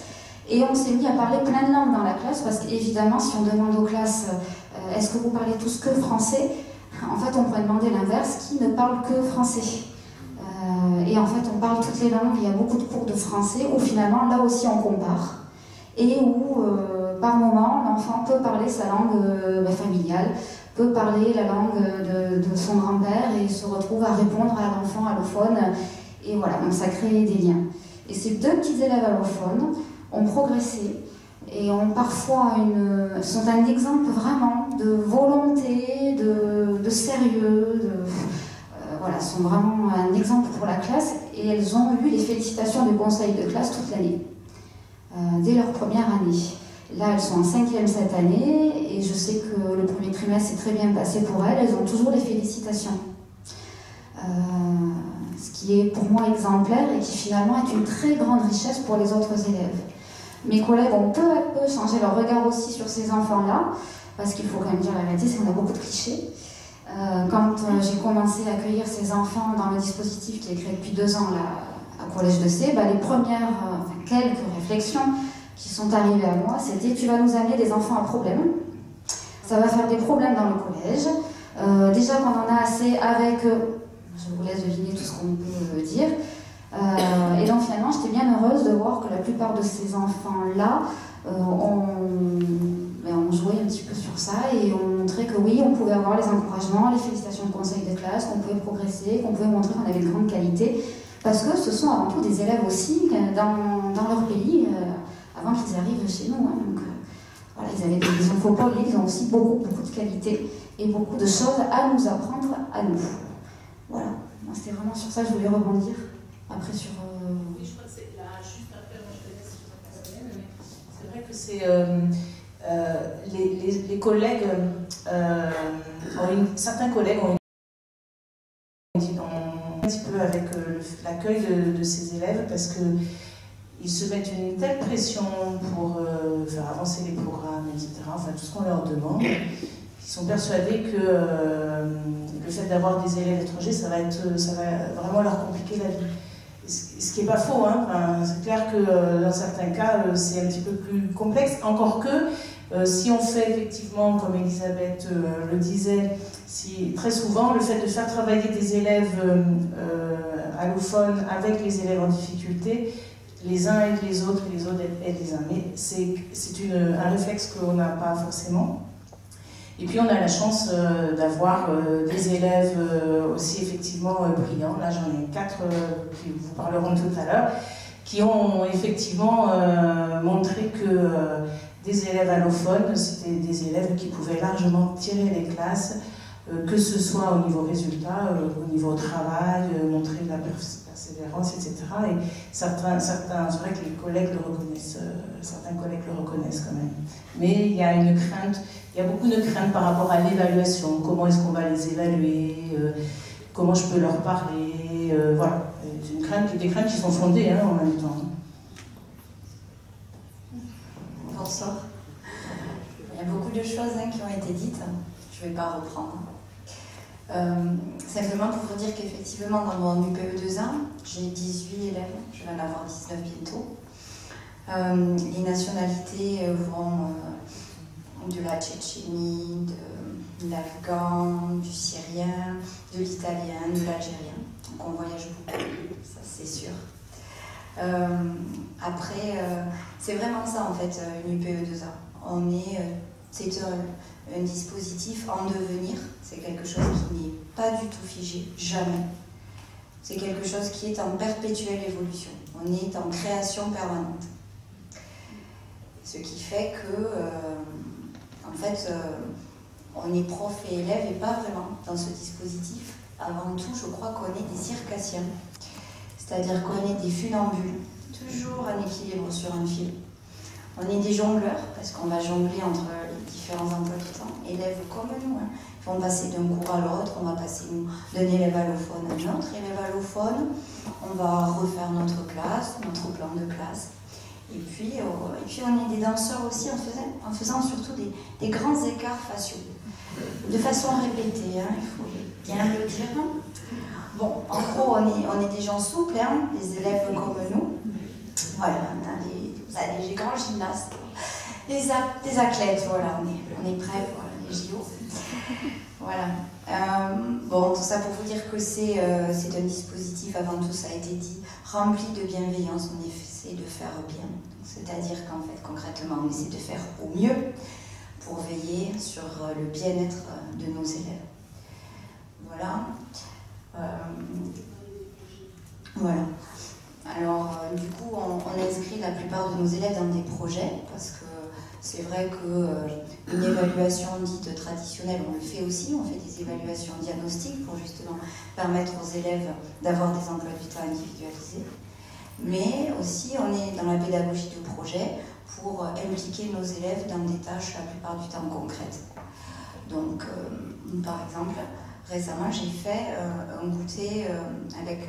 Et on s'est mis à parler plein de langues dans la classe, parce qu'évidemment, si on demande aux classes est-ce que vous parlez tous que français, en fait, on pourrait demander l'inverse, qui ne parle que français. Et en fait, on parle toutes les langues, il y a beaucoup de cours de français où finalement, là aussi, on compare. Et où, par moment, l'enfant peut parler sa langue familiale, peut parler la langue de son grand-père et se retrouve à répondre à l'enfant allophone. Et voilà, donc ça crée des liens. Et ces 2 petits élèves allophones ont progressé et ont parfois sont un exemple vraiment de volonté, de sérieux, voilà, sont vraiment un exemple pour la classe, et elles ont eu les félicitations du conseil de classe toute l'année, dès leur première année. Là, elles sont en 5e cette année, et je sais que le premier trimestre s'est très bien passé pour elles, elles ont toujours les félicitations. Ce qui est pour moi exemplaire et qui finalement est une très grande richesse pour les autres élèves. Mes collègues ont peu à peu changé leur regard aussi sur ces enfants-là, parce qu'il faut quand même dire la vérité, c'est qu'on a beaucoup de clichés. Quand j'ai commencé à accueillir ces enfants dans le dispositif qui est créé depuis 2 ans là, au collège de C, les premières quelques réflexions qui sont arrivées à moi, c'était: tu vas nous amener des enfants à problème, ça va faire des problèmes dans le collège, déjà qu'on en a assez avec, je vous laisse deviner tout ce qu'on peut dire, et donc finalement j'étais bien heureuse de voir que la plupart de ces enfants-là on jouait un petit peu sur ça et on montrait que oui, on pouvait avoir les encouragements, les félicitations de conseil de classe, qu'on pouvait progresser, qu'on pouvait montrer qu'on avait une grande qualité, parce que ce sont avant tout des élèves aussi dans leur pays, avant qu'ils arrivent chez nous. Hein, donc voilà, ils avaient des anthropologues, ils ont aussi beaucoup de qualités et beaucoup de choses à nous apprendre à nous. Voilà, c'était vraiment sur ça que je voulais rebondir. Après sur... Oui, je crois que c'est là, juste après, moi je laisse sur ta personnelle, mais c'est vrai que c'est... les collègues, certains collègues ont été un petit peu avec l'accueil de ces élèves, parce qu'ils se mettent une telle pression pour faire avancer les programmes, etc., enfin tout ce qu'on leur demande, ils sont persuadés que le fait d'avoir des élèves étrangers, ça va vraiment leur compliquer la vie. Ce qui n'est pas faux, hein. Enfin, c'est clair que dans certains cas, c'est un petit peu plus complexe, encore que si on fait effectivement, comme Elisabeth le disait, très souvent, le fait de faire travailler des élèves allophones avec les élèves en difficulté, les uns aident les autres et les autres aident les uns, mais c'est un réflexe qu'on n'a pas forcément. Et puis on a la chance d'avoir des élèves aussi effectivement brillants. Là j'en ai 4 qui vous parleront tout à l'heure, qui ont effectivement montré que des élèves allophones, c'était des élèves qui pouvaient largement tirer les classes, que ce soit au niveau résultat, au niveau travail, montrer de la persévérance, etc. Et certains, c'est vrai que les collègues le reconnaissent, certains collègues le reconnaissent quand même. Mais il y a une crainte, il y a beaucoup de craintes par rapport à l'évaluation. Comment est-ce qu'on va les évaluer, comment je peux leur parler, voilà. C'est une crainte, des craintes qui sont fondées hein, en même temps. Bonsoir. Il y a beaucoup de choses qui ont été dites, je ne vais pas reprendre. Simplement pour vous dire qu'effectivement dans mon UPE2A, j'ai 18 élèves, je vais en avoir 19 bientôt. Les nationalités vont de la Tchétchénie, de l'afghan, du syrien, de l'italien, de l'algérien. Donc on voyage beaucoup, ça c'est sûr. Après, c'est vraiment ça en fait, une UPE2A. C'est un dispositif en devenir, c'est quelque chose qui n'est pas du tout figé, jamais. C'est quelque chose qui est en perpétuelle évolution. On est en création permanente. Ce qui fait que, en fait, on est prof et élève et pas vraiment dans ce dispositif. Avant tout, je crois qu'on est des circassiens. C'est-à-dire qu'on est des funambules, toujours en équilibre sur un fil. On est des jongleurs, parce qu'on va jongler entre les différents emplois du temps, élèves comme nous. Hein. Ils vont passer d'un cours à l'autre, on va passer d'un élève allophone à un autre élève allophone, on va refaire notre classe, notre plan de classe. Et puis on est des danseurs aussi en faisant surtout des grands écarts faciaux, de façon répétée, hein, il faut bien le dire. Bon, en gros, on est des gens souples, hein, des élèves comme nous. Voilà, on a des grands gymnastes, des athlètes, voilà, on est prêts pour les JO. Voilà. Bon, tout ça pour vous dire que c'est un dispositif, avant tout, ça a été dit, rempli de bienveillance. On essaie de faire bien. C'est-à-dire qu'en fait, concrètement, on essaie de faire au mieux pour veiller sur le bien-être de nos élèves. Voilà. Voilà. Alors, du coup, on inscrit la plupart de nos élèves dans des projets, parce que c'est vrai qu'une évaluation dite traditionnelle, on le fait aussi, on fait des évaluations diagnostiques pour justement permettre aux élèves d'avoir des emplois du temps individualisés. Mais aussi, on est dans la pédagogie de projet pour impliquer nos élèves dans des tâches la plupart du temps concrètes. Donc, par exemple, récemment, j'ai fait un goûter avec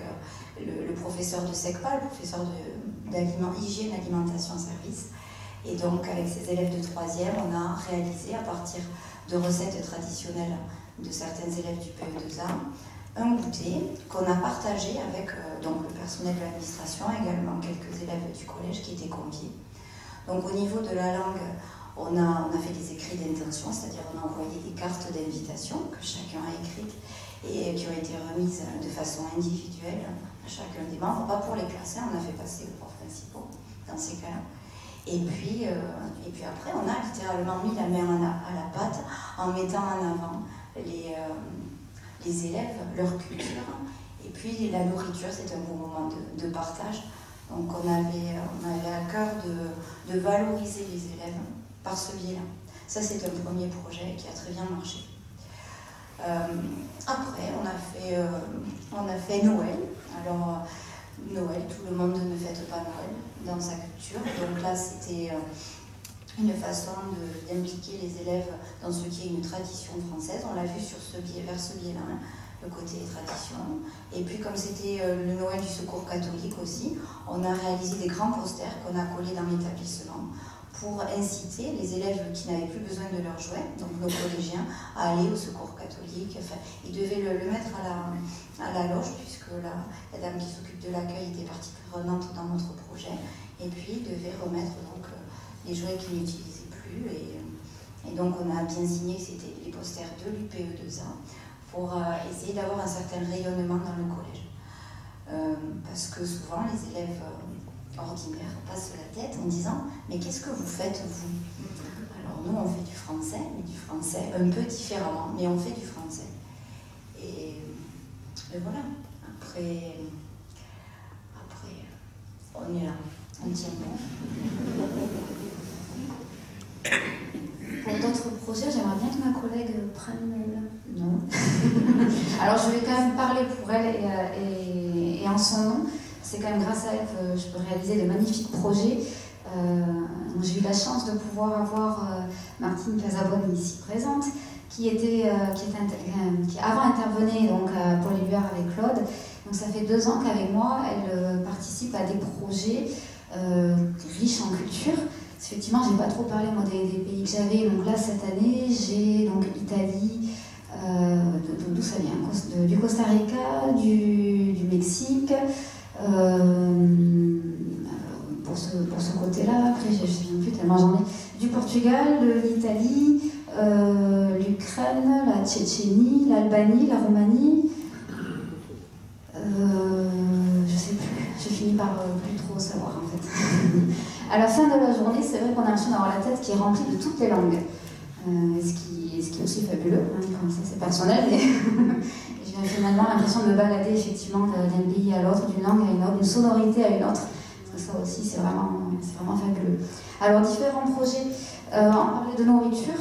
le professeur de SECPA, le professeur d'hygiène, alimentation, service. Et donc, avec ses élèves de 3e, on a réalisé, à partir de recettes traditionnelles de certains élèves du PE2A, un goûter qu'on a partagé avec donc le personnel de l'administration, également quelques élèves du collège qui étaient conviés. Donc, au niveau de la langue, on a fait des écrits d'intention, c'est-à-dire on a envoyé des cartes d'invitation que chacun a écrites et qui ont été remises de façon individuelle à chacun des membres, pas pour les classes, on a fait passer les profs principaux dans ces cas-là. Et puis après, on a littéralement mis la main à la pâte en mettant en avant les élèves, leur culture, et puis la nourriture, c'est un bon moment de partage. Donc on avait à cœur de valoriser les élèves par ce biais-là. Ça, c'est un premier projet qui a très bien marché. Après, on a fait Noël. Alors, Noël, tout le monde ne fête pas Noël dans sa culture. Donc là, c'était une façon d'impliquer les élèves dans ce qui est une tradition française. On l'a vu vers ce biais-là, hein, le côté tradition. Et puis, comme c'était le Noël du Secours catholique aussi, on a réalisé des grands posters qu'on a collés dans l'établissement pour inciter les élèves qui n'avaient plus besoin de leurs jouets, donc nos collégiens, à aller au Secours catholique. Enfin, ils devaient le mettre à la loge, puisque la dame qui s'occupe de l'accueil était partie prenante dans notre projet. Et puis, ils devaient remettre donc, les jouets qu'ils n'utilisaient plus. Et donc, on a bien signé que c'était les posters de l'UPE2A pour essayer d'avoir un certain rayonnement dans le collège. Parce que souvent, les élèves ordinaires passent la tête en disant « Mais qu'est-ce que vous faites, vous ?» Alors nous, on fait du français, mais du français un peu différemment, mais on fait du français. Et voilà, après, on est là, on tient bon. Pour d'autres projets, j'aimerais bien que ma collègue prenne le nom. Alors je vais quand même parler pour elle et en son nom. C'est quand même grâce à elle que je peux réaliser de magnifiques projets. J'ai eu la chance de pouvoir avoir Martine Casabonne ici présente, qui avant intervenait donc, à Paul-Éluard avec Claude. Donc ça fait 2 ans qu'avec moi, elle participe à des projets riches en culture. Effectivement, je n'ai pas trop parlé moi, des pays que j'avais. Donc là, cette année, j'ai donc Italie, d'où ça vient, du Costa Rica, du Mexique, pour ce côté-là. Après, je ne sais plus tellement j'en ai. Du Portugal, de l'Italie, l'Ukraine, la Tchétchénie, l'Albanie, la Roumanie. Je sais plus. Je finis par plus trop savoir en fait. À la fin de la journée, c'est vrai qu'on a l'impression d'avoir la tête qui est remplie de toutes les langues. Ce qui est aussi fabuleux, hein, comme ça c'est personnel. Mais j'ai finalement l'impression de me balader effectivement d'un pays à l'autre, d'une langue à une autre, d'une sonorité à une autre. Parce que ça aussi c'est vraiment fabuleux. Alors différents projets, on parlait de nourriture.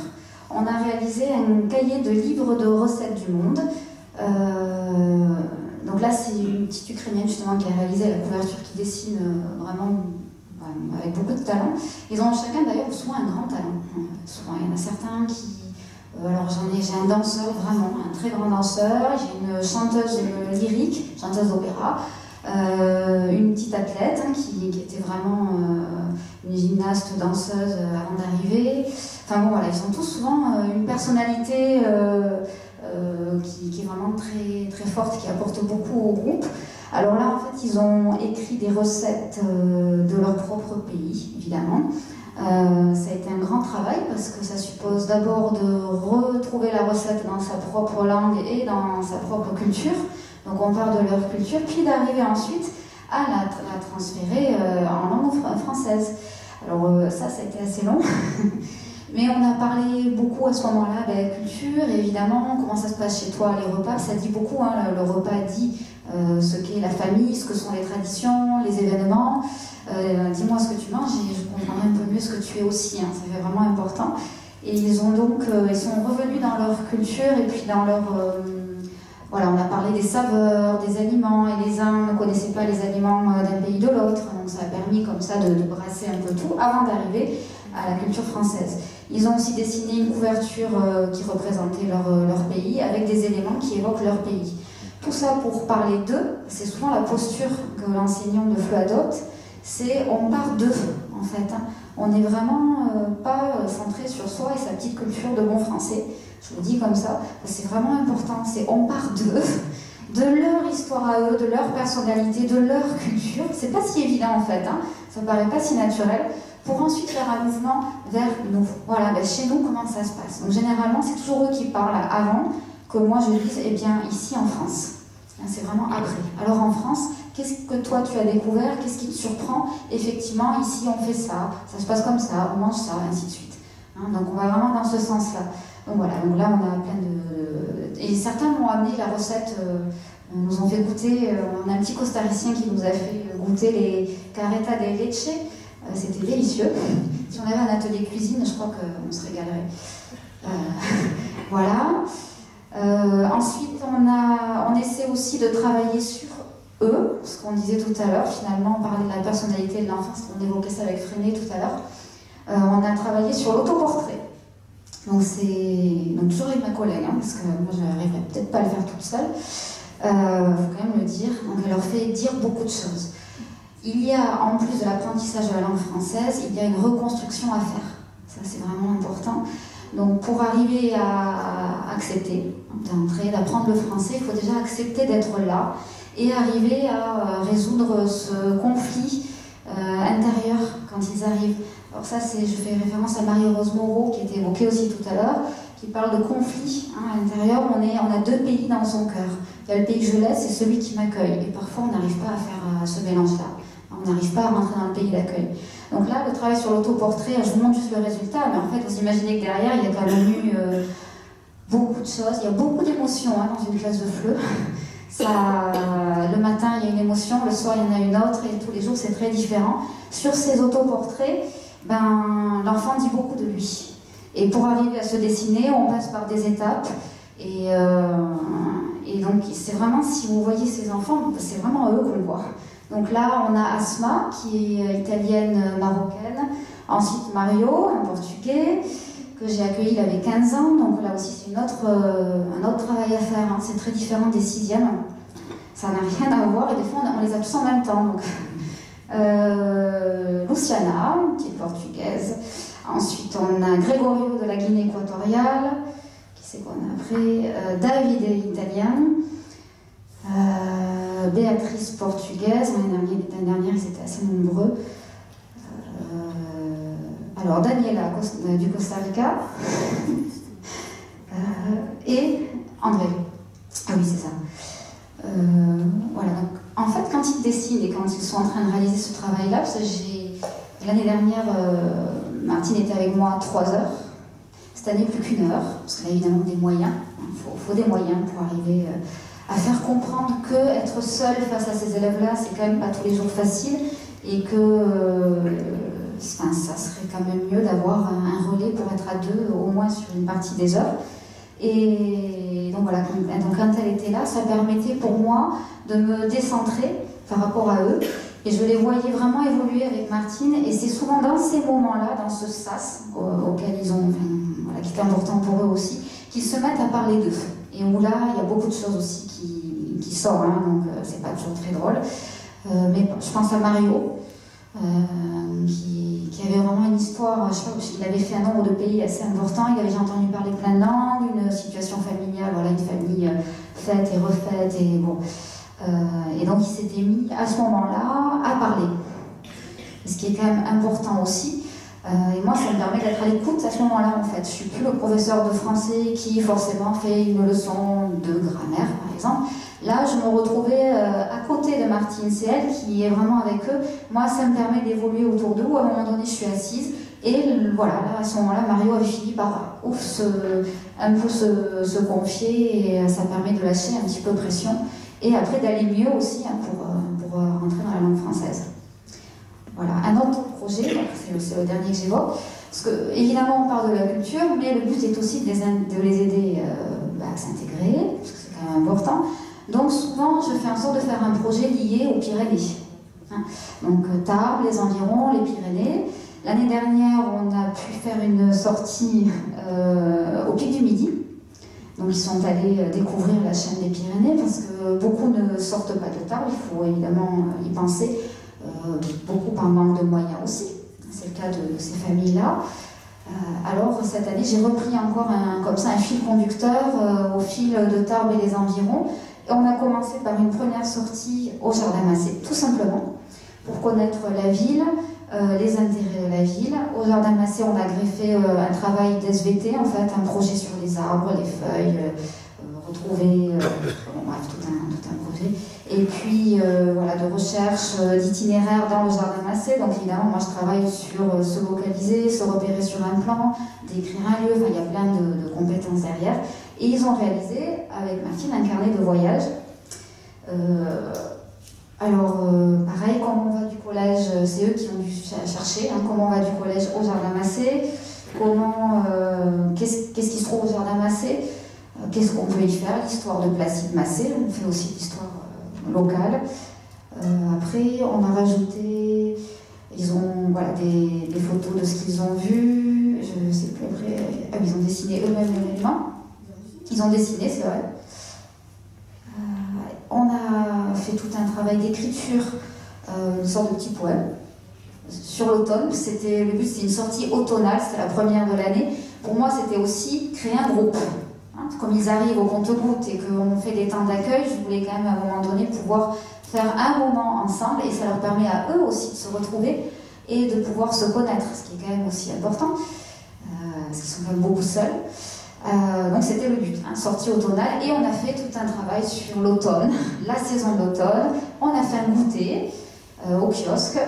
On a réalisé un cahier de livres de recettes du monde. Donc là c'est une petite Ukrainienne justement qui a réalisé la couverture, qui dessine vraiment avec beaucoup de talent. Ils ont chacun d'ailleurs souvent un grand talent. Souvent il y en a certains qui... alors j'ai un danseur, vraiment un très grand danseur, j'ai une chanteuse lyrique, chanteuse d'opéra, une petite athlète qui était vraiment une gymnaste, danseuse avant d'arriver. Enfin bon voilà, ils ont tous souvent une personnalité qui est vraiment très, très forte, qui apporte beaucoup au groupe. Alors là, en fait, ils ont écrit des recettes de leur propre pays, évidemment. Ça a été un grand travail parce que ça suppose d'abord de retrouver la recette dans sa propre langue et dans sa propre culture. Donc on part de leur culture, puis d'arriver ensuite à la transférer en langue française. Alors ça a été assez long. Mais on a parlé beaucoup à ce moment-là de culture, évidemment, comment ça se passe chez toi, les repas, ça dit beaucoup, hein, le repas dit ce qu'est la famille, ce que sont les traditions, les événements. Dis-moi ce que tu manges et je comprendrai un peu mieux ce que tu es aussi, hein, ça fait vraiment important. Et ils sont revenus dans leur culture et puis dans leur... voilà, on a parlé des saveurs, des aliments, et les uns ne connaissaient pas les aliments d'un pays de l'autre, donc ça a permis comme ça de brasser un peu tout avant d'arriver à la culture française. Ils ont aussi dessiné une couverture qui représentait leur pays avec des éléments qui évoquent leur pays. Tout ça pour parler d'eux, c'est souvent la posture que l'enseignant de FLE adopte, c'est on part d'eux en fait. Hein. On n'est vraiment pas centré sur soi et sa petite culture de bon français. Je vous le dis comme ça, c'est vraiment important, c'est on part d'eux, de leur histoire à eux, de leur personnalité, de leur culture. C'est pas si évident en fait, hein. Ça paraît pas si naturel. Pour ensuite faire un mouvement vers nous. Voilà, ben chez nous, comment ça se passe? Donc généralement, c'est toujours eux qui parlent avant que moi je dise, eh bien, ici en France. C'est vraiment après. Alors en France, qu'est-ce que toi tu as découvert? Qu'est-ce qui te surprend? Effectivement, ici on fait ça se passe comme ça, on mange ça, ainsi de suite. Hein, donc on va vraiment dans ce sens-là. Donc voilà, donc là on a plein de... Et certains m'ont amené la recette, nous ont fait goûter, on a un petit costaricien qui nous a fait goûter les carreta de leche. C'était délicieux. Si on avait un atelier cuisine, je crois qu'on se régalerait. Voilà. Ensuite, on essaie aussi de travailler sur eux, ce qu'on disait tout à l'heure. Finalement, on parlait de la personnalité de l'enfance, on évoquait ça avec Freinet tout à l'heure. On a travaillé sur l'autoportrait. Donc toujours avec ma collègue, hein, parce que moi, je n'arriverai peut-être pas à le faire toute seule. Faut quand même le dire. Donc, elle leur fait dire beaucoup de choses. Il y a, en plus de l'apprentissage de la langue française, il y a une reconstruction à faire. Ça, c'est vraiment important. Donc, pour arriver à accepter d'entrer, d'apprendre le français, il faut déjà accepter d'être là et arriver à résoudre ce conflit intérieur quand ils arrivent. Alors ça, je fais référence à Marie-Rose Moreau, qui était évoquée aussi tout à l'heure, qui parle de conflit à l'intérieur. On a 2 pays dans son cœur. Il y a le pays que je laisse et celui qui m'accueille. Et parfois, on n'arrive pas à faire ce mélange-là. On n'arrive pas à rentrer dans le pays d'accueil. Donc là, le travail sur l'autoportrait, je vous montre juste le résultat, mais en fait, vous imaginez que derrière, il y a quand même eu beaucoup de choses, il y a beaucoup d'émotions hein, dans une classe de FLE. Le matin, il y a une émotion, le soir, il y en a une autre, et tous les jours, c'est très différent. Sur ces autoportraits, l'enfant dit beaucoup de lui. Et pour arriver à se dessiner, on passe par des étapes. Et donc, c'est vraiment, si vous voyez ces enfants, c'est vraiment eux qu'on voit. Donc là, on a Asma, qui est italienne-marocaine. Ensuite, Mario, un Portugais, que j'ai accueilli, il avait 15 ans. Donc là aussi, c'est un autre travail à faire. Hein. C'est très différent des 6e. Ça n'a rien à voir. Et des fois, on les a tous en même temps. Donc. Luciana, qui est portugaise. Ensuite, on a Gregorio de la Guinée équatoriale. Qui c'est qu'on a après David est italien. Béatrice portugaise. L'année dernière, ils étaient assez nombreux. Alors, Daniela du Costa Rica. Et André. Ah oui, c'est ça. Voilà, donc en fait, quand ils dessinent et quand ils sont en train de réaliser ce travail-là, parce que l'année dernière, Martine était avec moi 3 heures. Cette année, plus qu'1 heure, parce qu'elle a évidemment des moyens. Il faut des moyens pour arriver à faire comprendre qu'être seul face à ces élèves-là, c'est quand même pas tous les jours facile et que ça serait quand même mieux d'avoir un relais pour être à 2 au moins sur une partie des heures. Et donc voilà, donc quand elle était là, ça permettait pour moi de me décentrer par rapport à eux. Et je les voyais vraiment évoluer avec Martine. Et c'est souvent dans ces moments-là, dans ce sas auquel ils ont, voilà, qui est important pour eux aussi, qu'ils se mettent à parler d'eux. Et où là, il y a beaucoup de choses aussi qui sortent, hein, donc c'est pas toujours très drôle. Mais je pense à Mario, qui avait vraiment une histoire, je sais pas, il avait fait un nombre de pays assez important, il avait déjà entendu parler plein de langues, une situation familiale, voilà, une famille faite et refaite, et bon. Et donc il s'était mis à ce moment-là à parler. Ce qui est quand même important aussi. Et moi, ça me permet d'être à l'écoute à ce moment-là, en fait. Je ne suis plus le professeur de français qui forcément fait une leçon de grammaire, par exemple. Là, je me retrouvais à côté de Martine, c'est elle qui est vraiment avec eux. Moi, ça me permet d'évoluer autour d'eux. À un moment donné, je suis assise. Et voilà, là, à ce moment-là, Mario avait fini par un peu se confier et ça permet de lâcher un petit peu pression. Et après, d'aller mieux aussi hein, pour rentrer dans la langue française. Voilà, un autre projet, c'est le dernier que j'évoque, parce que évidemment on parle de la culture, mais le but est aussi de les aider à s'intégrer, parce que c'est quand même important. Donc souvent je fais en sorte de faire un projet lié aux Pyrénées. Hein. Donc Tarbes, les environs, les Pyrénées. L'année dernière on a pu faire une sortie au Pic du Midi. Donc ils sont allés découvrir la chaîne des Pyrénées, parce que beaucoup ne sortent pas de Tarbes, il faut évidemment y penser. Beaucoup par manque de moyens aussi, c'est le cas de ces familles-là. Alors cette année j'ai repris encore comme ça un fil conducteur au fil de Tarbes et les environs. Et on a commencé par une première sortie au Jardin Massé, tout simplement, pour connaître la ville, les intérêts de la ville. Au Jardin Massé on a greffé un travail d'SVT, en fait, un projet sur les arbres, les feuilles, retrouver, bref, tout un projet. Et puis, voilà, de recherche d'itinéraire dans le Jardin Massé. Donc, évidemment, moi, je travaille sur se localiser, se repérer sur un plan, décrire un lieu. Enfin, il y a plein de compétences derrière. Et ils ont réalisé, avec Martine, un carnet de voyage. Pareil, comment on va du collège, c'est eux qui ont dû chercher, hein, comment on va du collège au Jardin Massé, qu'est-ce qui se trouve au Jardin Massé, qu'est-ce qu'on peut y faire, l'histoire de Placide Massé, on fait aussi l'histoire locale. Après, on a rajouté, ils ont voilà, des photos de ce qu'ils ont vu, je ne sais plus après, ils ont dessiné eux-mêmes l'élément. Ils ont dessiné, c'est vrai. On a fait tout un travail d'écriture, une sorte de petit poème sur l'automne. Le but, c'était une sortie automnale, c'était la première de l'année. Pour moi, c'était aussi créer un groupe. Hein, comme ils arrivent au compte-gouttes et qu'on fait des temps d'accueil, je voulais quand même à un moment donné pouvoir faire un moment ensemble et ça leur permet à eux aussi de se retrouver et de pouvoir se connaître, ce qui est quand même aussi important, parce qu'ils sont quand même beaucoup seuls. Donc c'était le but, hein, sortie automnale, et on a fait tout un travail sur l'automne, la saison de l'automne. On a fait un goûter au kiosque,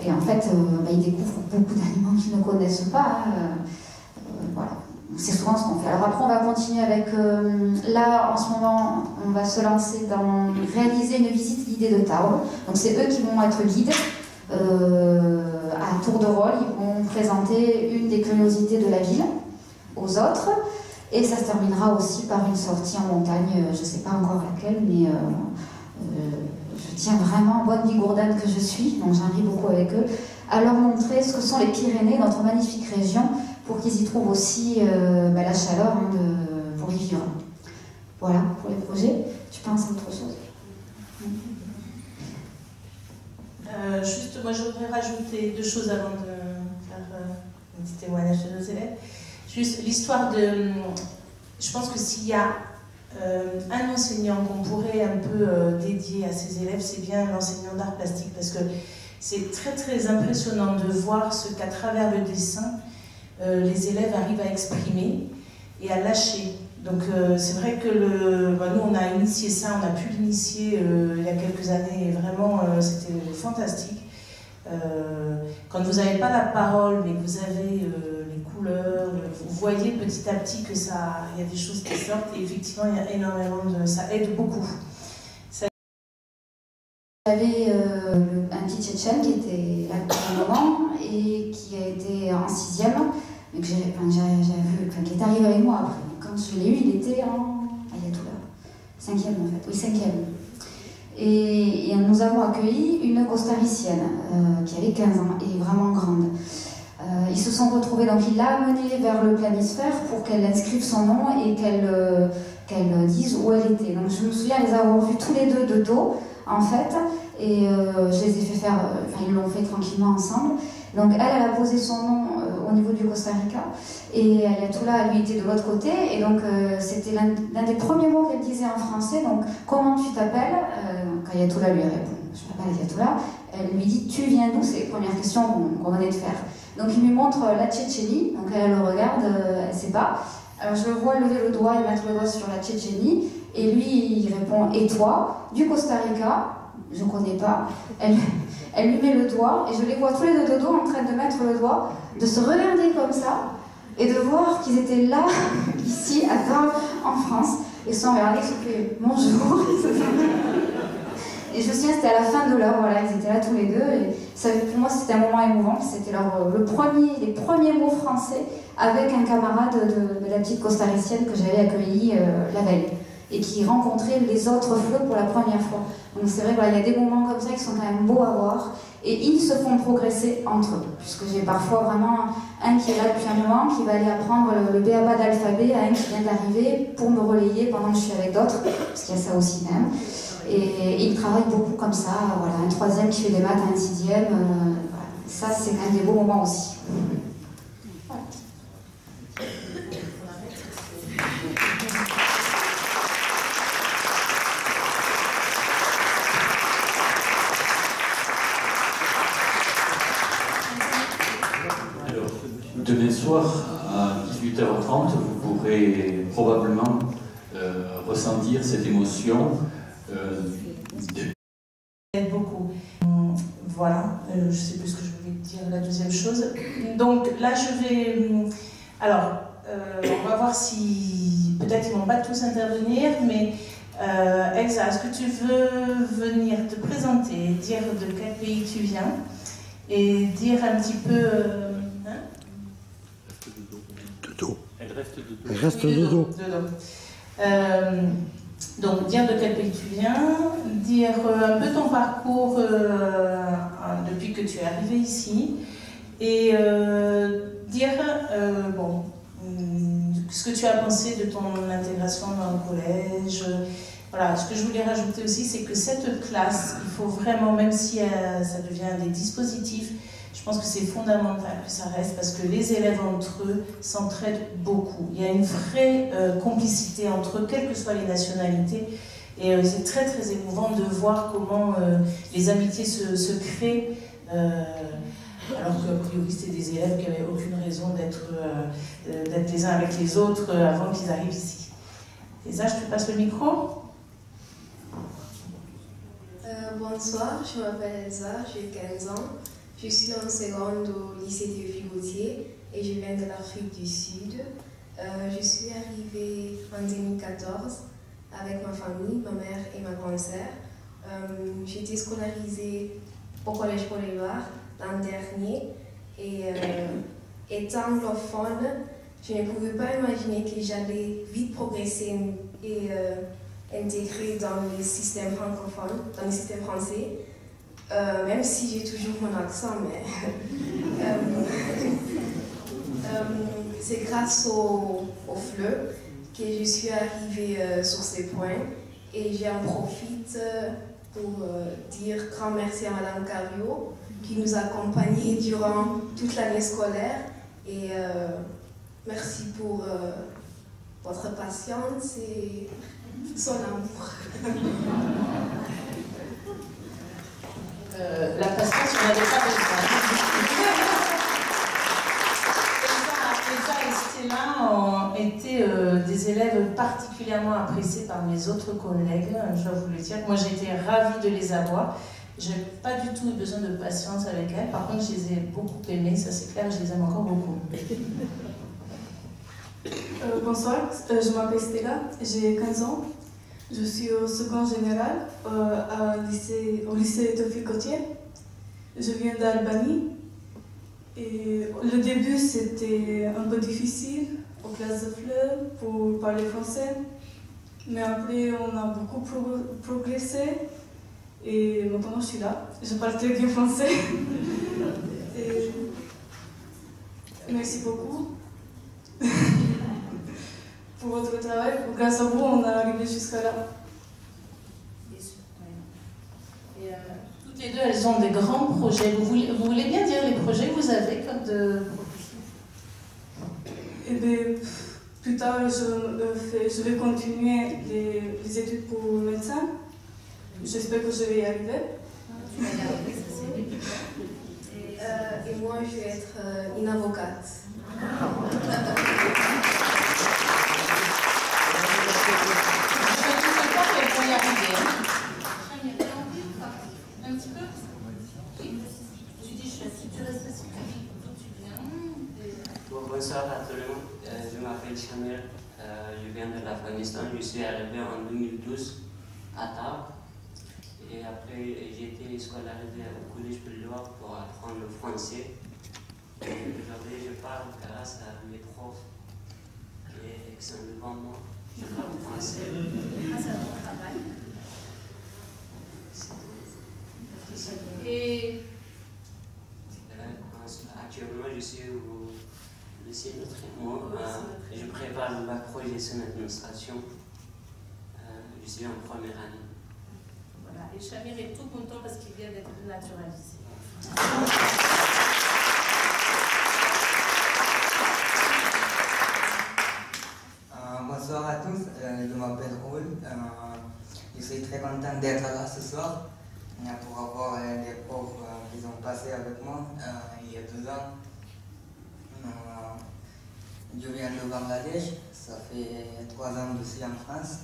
Et en fait, ils découvrent beaucoup d'aliments qu'ils ne connaissent pas. Voilà. C'est souvent ce qu'on fait. Alors après, on va continuer avec... là, en ce moment, on va se lancer dans réaliser une visite guidée de Tarbes. Donc c'est eux qui vont être guides. À tour de rôle, ils vont présenter une des curiosités de la ville aux autres. Et ça se terminera aussi par une sortie en montagne, je ne sais pas encore laquelle, mais je tiens vraiment, bonne bigourdane que je suis, donc j'en ris beaucoup avec eux, à leur montrer ce que sont les Pyrénées, notre magnifique région, pour qu'ils y trouvent aussi la chaleur pour y vivre. Voilà, pour les projets. Tu penses à autre chose? Juste, moi je voudrais rajouter 2 choses avant de faire un petit témoignage de nos élèves. Juste l'histoire de... Je pense que s'il y a un enseignant qu'on pourrait un peu dédier à ses élèves, c'est bien l'enseignant d'art plastique, parce que c'est très très impressionnant de voir ce qu'à travers le dessin, les élèves arrivent à exprimer et à lâcher. Donc c'est vrai que nous on a initié ça, on a pu l'initier il y a quelques années et vraiment c'était fantastique. Quand vous n'avez pas la parole mais que vous avez les couleurs, vous voyez petit à petit que ça, il y a des choses qui sortent et effectivement il y a énormément ça aide beaucoup. J'avais un petit Tchétchène qui était là depuis un moment et qui a été en 6e, mais que j'ai vu, qui est arrivé avec moi après. Quand je l'ai eu, il était en Ayatollah, 5e en fait, oui 5e. Et nous avons accueilli une costaricienne qui avait 15 ans et vraiment grande. Ils se sont retrouvés, donc il l'a amenée vers le planisphère pour qu'elle inscrive son nom et qu'elle dise où elle était. Donc je me souviens les avoir vus tous les deux de dos en fait, et je les ai fait faire, ils l'ont fait tranquillement ensemble. Donc elle a posé son nom au niveau du Costa Rica et Ayatollah lui était de l'autre côté et donc c'était l'un des premiers mots qu'elle disait en français. Donc comment tu t'appelles? Quand Ayatollah lui répond je m'appelle Ayatollah, elle lui dit tu viens d'où? C'est les premières questions qu'on venait de faire. Donc il lui montre la Tchétchénie, donc elle le regarde, elle ne sait pas. Alors je le vois lever le doigt et mettre le doigt sur la Tchétchénie et lui il répond et toi? Du Costa Rica? Je ne connais pas. Elle lui met le doigt et je les vois tous les deux de dos en train de mettre le doigt, de se regarder comme ça et de voir qu'ils étaient là, ici, à Tarbes, en France, et se sont regardés, ils se sont fait bonjour. Et je me souviens, c'était à la fin de l'heure, voilà, ils étaient là tous les deux. Et ça, pour moi, c'était un moment émouvant. C'était les premiers mots français avec un camarade de la petite costaricienne que j'avais accueillie la veille et qui rencontrait les autres FLE pour la première fois. Donc c'est vrai, voilà, il y a des moments comme ça qui sont quand même beaux à voir et ils se font progresser entre eux, puisque j'ai parfois vraiment un qui est là depuis un moment, qui va aller apprendre le b.a.-ba d'alphabet à un qui vient d'arriver pour me relayer pendant que je suis avec d'autres, parce qu'il y a ça aussi même. Et ils travaillent beaucoup comme ça, voilà, un 3e qui fait des maths à un 6e, voilà. Ça c'est quand même des beaux moments aussi. Voilà. Demain soir, à 18h30, vous pourrez probablement ressentir cette émotion. Beaucoup. Voilà, je ne sais plus ce que je voulais dire, la deuxième chose. Donc là, je vais... Alors, on va voir si... Peut-être qu'ils ne vont pas tous intervenir, mais Elsa, est-ce que tu veux venir te présenter, dire de quel pays tu viens et dire un petit peu... Elle reste de dos. Elle reste de dos. Donc, dire de quel pays tu viens, dire un peu ton parcours depuis que tu es arrivé ici, et dire ce que tu as pensé de ton intégration dans le collège. Voilà, ce que je voulais rajouter aussi, c'est que cette classe, il faut vraiment, même si ça devient des dispositifs, je pense que c'est fondamental que ça reste parce que les élèves entre eux s'entraident beaucoup. Il y a une vraie complicité entre eux, quelles que soient les nationalités. Et c'est très très émouvant de voir comment les amitiés se créent, alors qu'a priori c'était des élèves qui n'avaient aucune raison d'être les uns avec les autres avant qu'ils arrivent ici. Et ça, je te passe le micro. Bonsoir, je m'appelle Elsa, j'ai 15 ans. Je suis en seconde au lycée Théophile Gautier et je viens de l'Afrique du Sud. Je suis arrivée en 2014 avec ma famille, ma mère et ma grande sœur. J'ai été scolarisée au collège Paul-Éluard l'an dernier et étant anglophone, je ne pouvais pas imaginer que j'allais vite progresser et intégrer dans le système francophone, dans le système français, même si j'ai toujours mon accent, mais c'est grâce au FLE que je suis arrivée sur ces points et j'en profite pour dire grand merci à Madame Cario qui nous a accompagnés durant toute l'année scolaire et merci pour votre patience et son amour. La patience, on n'avait pas besoin. Elsa et Stella ont été des élèves particulièrement appréciés par mes autres collègues, je dois vous le dire. Moi, j'ai été ravie de les avoir. Je n'ai pas du tout eu besoin de patience avec elles. Par contre, je les ai beaucoup aimées, ça c'est clair, je les aime encore beaucoup. Bonsoir, je m'appelle Stella, j'ai 15 ans. Je suis au second général au lycée Théophile Gautier. Je viens d'Albanie. Et le début, c'était un peu difficile aux classes de fleurs pour parler français. Mais après, on a beaucoup progressé. Et maintenant, je suis là. Je parle très bien français. Et merci beaucoup pour votre travail. Grâce à vous, on est arrivé jusqu'à là. Et, toutes les deux, elles ont des grands projets. Vous voulez bien dire les projets que vous avez comme de... Et bien, plus tard, je vais continuer les études pour médecin. J'espère que je vais y arriver. Tu vas y arriver, ça c'est bien. Et moi, je vais être une avocate. Un petit peu? Oui. Tu dis, tu restes assis, d'où tu viens? Bonsoir à tout le monde. Je m'appelle Shamir. Je viens de l'Afghanistan. Je suis arrivé en 2012 à Tarbes. Et après, j'ai été scolarisé au collège Paul-Éluard pour apprendre le français. Aujourd'hui, je parle grâce à mes profs qui sont devant moi. Je parle français. Grâce à ton travail. Et actuellement, je suis au lycée Notre-Dame. Je prépare le bac pro gestion d'administration. Je suis en première année. voilà. Et Shamir est tout content parce qu'il vient d'être naturalisé. Bonsoir à tous, je m'appelle Raoul. Je suis très content d'être là ce soir pour avoir des profs qui ont passé avec moi il y a 2 ans. Je viens de Bangladesh, ça fait 3 ans que je suis en France.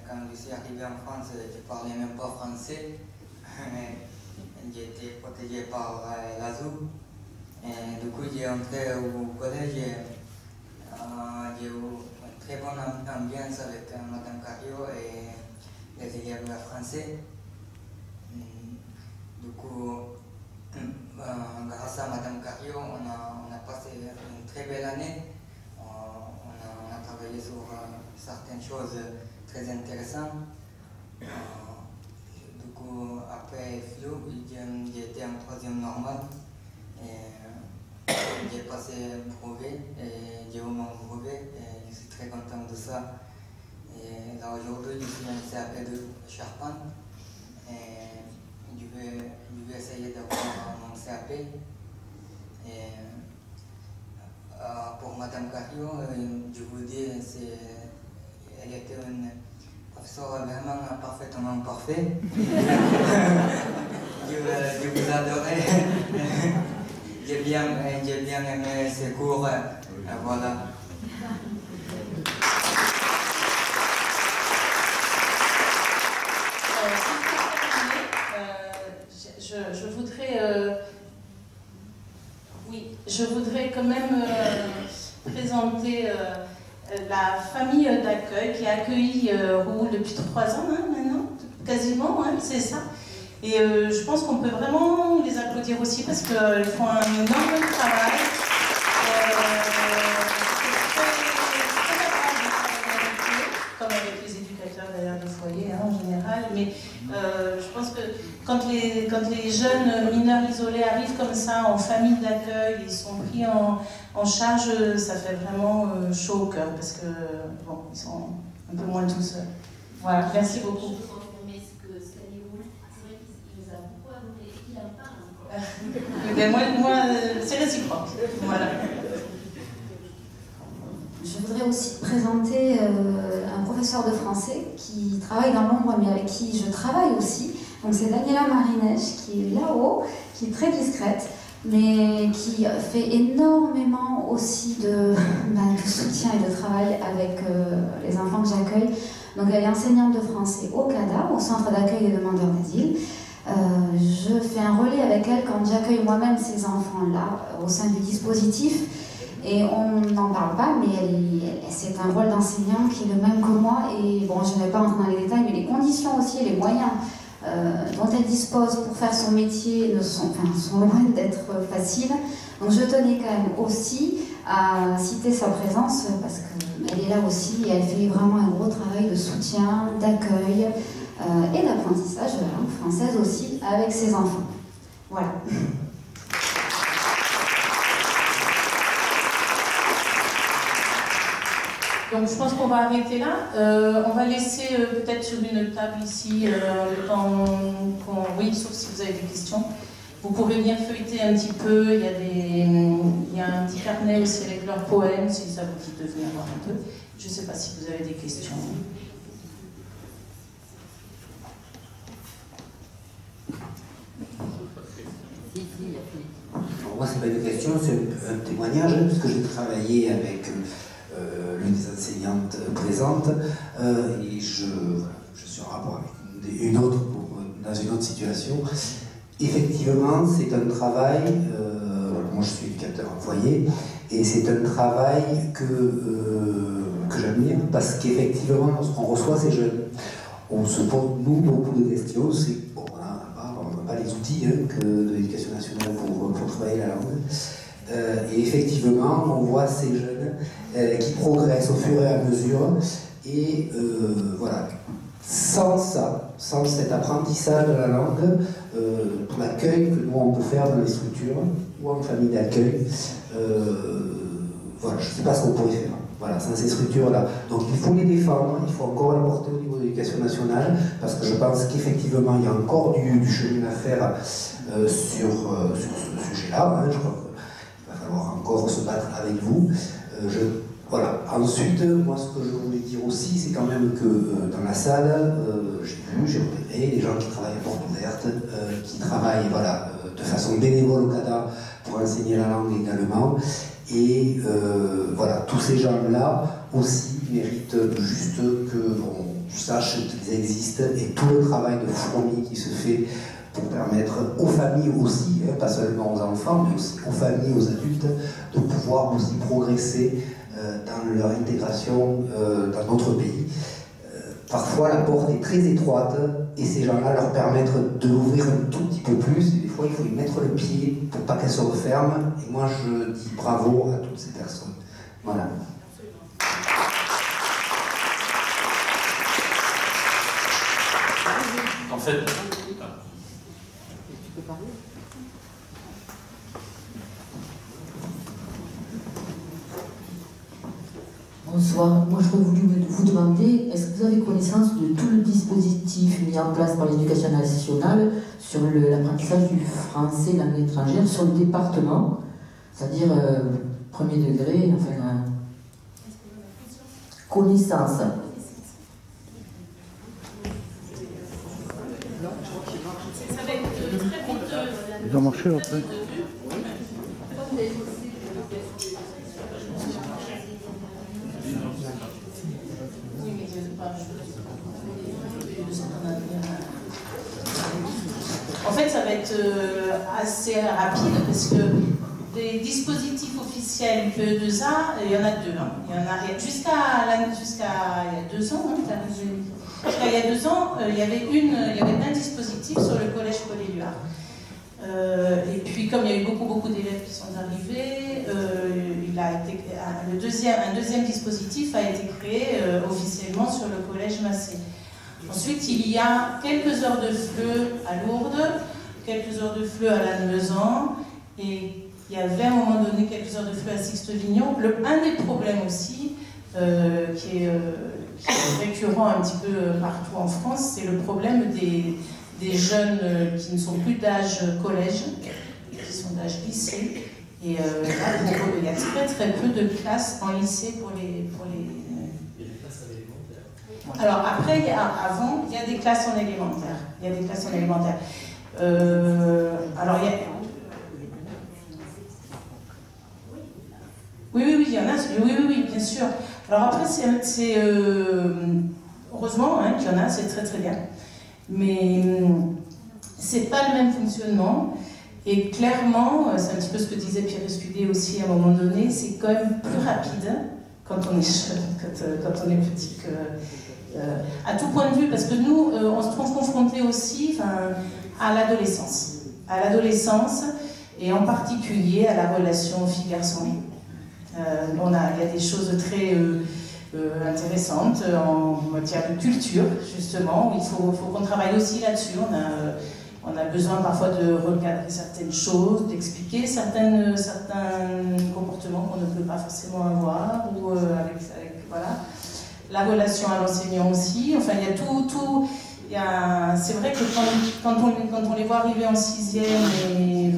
Quand je suis arrivé en France, je ne parlais même pas français. J'étais protégé par l'ASU. Du coup, j'ai entré au collège. J'ai eu une très bonne ambiance avec Madame Cario et les élèves français. Du coup, grâce à Madame Cario, on a passé une très belle année. On a travaillé sur certaines choses très intéressantes. Du coup, après FLU, j'ai été en 3e normale. J'ai passé un brevet et j'ai eu mon brevet et je suis très content de ça. Et là aujourd'hui, je suis en CAP de Charpente et je vais essayer d'avoir mon CAP. Et pour Madame Cario, je vous dis, elle était une professeure vraiment parfaitement parfaite. Je vous adorais. J'ai bien aimé ces cours, voilà. je voudrais quand même présenter la famille d'accueil qui a accueilli Roule depuis 3 ans hein, maintenant, quasiment, hein, c'est ça. Et je pense qu'on peut vraiment les applaudir aussi parce qu'ils font un énorme travail. Comme avec les éducateurs d'ailleurs du foyer hein, en général, mais je pense que quand les jeunes mineurs isolés arrivent comme ça en famille d'accueil, ils sont pris en charge, ça fait vraiment chaud au cœur parce que bon, ils sont un peu moins tout seuls. Voilà, merci beaucoup. Moi, c'est réciproque. Voilà. Je voudrais aussi présenter un professeur de français qui travaille dans l'ombre mais avec qui je travaille aussi. Donc c'est Daniela Marinèche qui est là-haut, qui est très discrète, mais qui fait énormément aussi de soutien et de travail avec les enfants que j'accueille. Donc elle est enseignante de français au CADA, au Centre d'accueil des demandeurs d'asile. Je fais un relais avec elle quand j'accueille moi-même ces enfants-là au sein du dispositif. Et on n'en parle pas, mais c'est un rôle d'enseignant qui est le même que moi. Et bon, je ne vais pas entrer dans les détails, mais les conditions aussi et les moyens dont elle dispose pour faire son métier sont loin d'être faciles. Donc je tenais quand même aussi à citer sa présence parce qu'elle est là aussi et elle fait vraiment un gros travail de soutien, d'accueil et d'apprentissage de la langue française aussi avec ses enfants. Voilà. Donc je pense qu'on va arrêter là. On va laisser peut-être sur une table ici le temps oui, sauf si vous avez des questions. Vous pouvez bien feuilleter un petit peu. Il y a un petit carnet aussi avec leurs poèmes, si ça vous dit de venir voir un peu. Je ne sais pas si vous avez des questions. Moi, c'est pas une question, c'est un témoignage, puisque j'ai travaillé avec l'une des enseignantes présentes, et je suis en rapport avec une autre dans une autre situation. Effectivement, c'est un travail, moi je suis éducateur en foyer, et c'est un travail que j'admire, parce qu'effectivement, lorsqu'on reçoit ces jeunes, on se pose, nous, beaucoup de questions, c'est bon, on n'a pas les outils de l'éducation nationale pour travailler la langue. Et effectivement, on voit ces jeunes qui progressent au fur et à mesure. Et voilà, sans ça, sans cet apprentissage de la langue, pour l'accueil que nous on peut faire dans les structures ou en famille d'accueil, voilà, je ne sais pas ce qu'on pourrait faire. Voilà, sans ces structures-là. Donc il faut les défendre, il faut encore les porter au niveau de l'éducation nationale, parce que je pense qu'effectivement, il y a encore du chemin à faire sur ce sujet-là. Je crois qu'il va falloir encore se battre avec vous. Voilà. Ensuite, moi, ce que je voulais dire aussi, c'est quand même que dans la salle, j'ai repéré les gens qui travaillent à porte ouverte, qui travaillent voilà, de façon bénévole au CADA pour enseigner la langue également. Et voilà, tous ces gens-là aussi méritent juste qu'on sache qu'ils existent et tout le travail de fourmi qui se fait pour permettre aux familles aussi, pas seulement aux enfants, mais aussi aux familles, aux adultes, de pouvoir aussi progresser dans leur intégration dans notre pays. Parfois, la porte est très étroite et ces gens-là leur permettent de l'ouvrir un tout petit peu plus. Et des fois, il faut y mettre le pied pour pas qu'elle se referme. Et moi, je dis bravo à toutes ces personnes. Voilà. En fait, Tu peux parler ? Bonsoir, moi j'aurais voulu vous demander, est-ce que vous avez connaissance de tout le dispositif mis en place par l'éducation nationale sur l'apprentissage du français langue étrangère sur le département, c'est-à-dire premier degré, enfin connaissance. Ils ont marché après. En fait, ça va être assez rapide parce que les dispositifs officiels PE2A, il y en a deux. Hein. Il y en a jusqu'à il y a 2 ans, hein, jusqu'à il y a 2 ans, il y avait un dispositif sur le collège Paul Éluard. Et puis, comme il y a eu beaucoup d'élèves qui sont arrivés, un deuxième dispositif a été créé officiellement sur le collège Massé. Ensuite, il y a quelques heures de FLE à Lourdes, quelques heures de FLE à Lannemezan, et il y avait à un moment donné quelques heures de FLE à Sixte-Vignon. Un des problèmes aussi, qui est récurrent un petit peu partout en France, c'est le problème des jeunes qui ne sont plus d'âge collège, qui sont d'âge lycée. Et là, il y a très peu de classes en lycée pour les... Il y a des classes en élémentaire. Alors après, avant, il y a des classes en élémentaire. Il y a des classes en élémentaire. Alors il y a... Oui, il y en a. Oui, bien sûr. Alors après, c'est heureusement hein, qu'il y en a, c'est très bien. Mais c'est pas le même fonctionnement. Et clairement, c'est un petit peu ce que disait Pierre Escudé aussi à un moment donné, c'est quand même plus rapide quand on est jeune, quand on est petit, à tout point de vue, parce que nous, on se trouve confrontés aussi à l'adolescence. À l'adolescence, et en particulier à la relation fille-garçon. Il y a des choses très intéressantes en matière de culture, justement, où il faut qu'on travaille aussi là-dessus. On a besoin parfois de recadrer certaines choses, d'expliquer certains comportements qu'on ne peut pas forcément avoir, ou voilà. La relation à l'enseignant aussi, enfin il y a tout. C'est vrai que quand on les voit arriver en 6e, et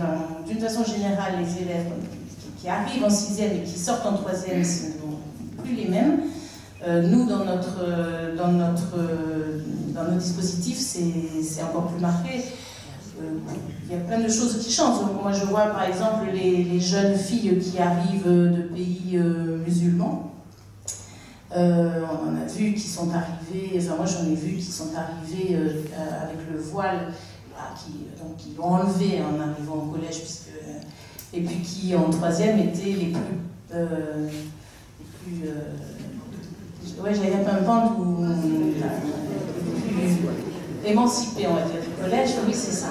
d'une façon générale, les élèves qui arrivent en 6e et qui sortent en 3e, ce ne sont plus les mêmes. Nous, dans nos dispositifs, c'est encore plus marqué. Il y a plein de choses qui changent. Moi, je vois par exemple les jeunes filles qui arrivent de pays musulmans. On en a vu qui sont arrivés, enfin moi j'en ai vu qui sont arrivés avec le voile, qui l'ont enlevé en arrivant au collège, et puis qui en 3e étaient les plus j'allais dire pimpante ou émancipés, on va dire, du collège, oui c'est ça.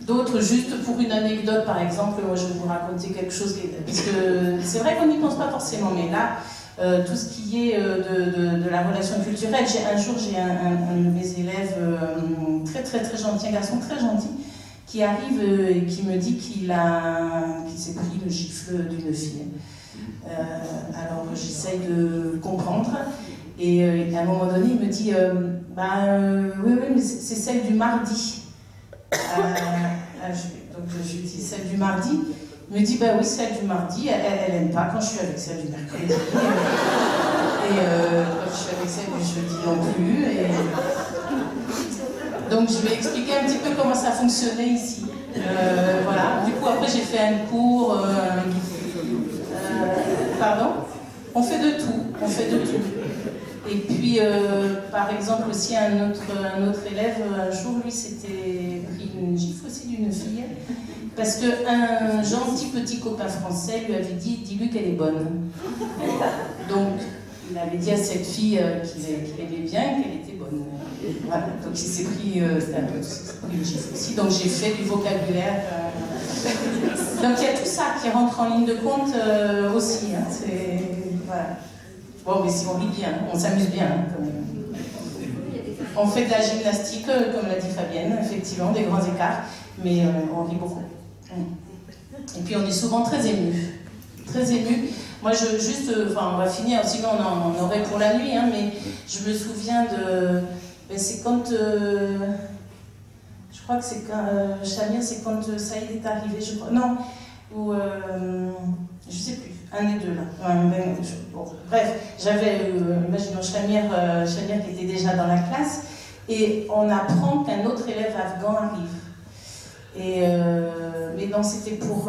D'autres, juste pour une anecdote par exemple, moi je vais vous raconter quelque chose, parce que c'est vrai qu'on n'y pense pas forcément, mais là, tout ce qui est de la relation culturelle, un jour j'ai un de mes élèves très gentil, un garçon très gentil, qui arrive et qui me dit qu'il s'est pris le gifle d'une fille. Alors j'essaye de comprendre, et à un moment donné il me dit oui mais c'est celle du mardi. Donc je lui dis celle du mardi. Il me dit oui celle du mardi, elle aime pas quand je suis avec celle du mercredi, et quand je suis avec celle du jeudi non plus. Donc je vais expliquer un petit peu comment ça fonctionnait ici. Voilà. Du coup après j'ai fait un cours. Pardon ? On fait de tout. Et puis, par exemple, aussi un autre élève, un jour, lui, s'était pris une gifle aussi d'une fille, parce qu'un gentil petit copain français lui avait dit « dis-lui qu'elle est bonne ». Donc, il avait dit à cette fille qu'il aimait bien et qu'elle était bonne. Voilà. Donc, il s'est pris une gifle aussi. Donc, j'ai fait du vocabulaire. Donc il y a tout ça qui rentre en ligne de compte aussi. Hein, voilà. Bon, mais si on rit bien, on s'amuse bien hein, quand même. On fait de la gymnastique, comme l'a dit Fabienne, effectivement, des grands écarts, mais on rit beaucoup. Et puis on est souvent très émus. Très émus. Moi, on va finir, sinon on en aurait pour la nuit, hein, mais je me souviens de... c'est quand... je crois que c'est quand Chamir, c'est quand Saïd est arrivé, je crois. Non, ou je sais plus, un des deux là. Bon, bref, j'avais, imaginons Chamir qui était déjà dans la classe, et on apprend qu'un autre élève afghan arrive. Mais non, c'était pour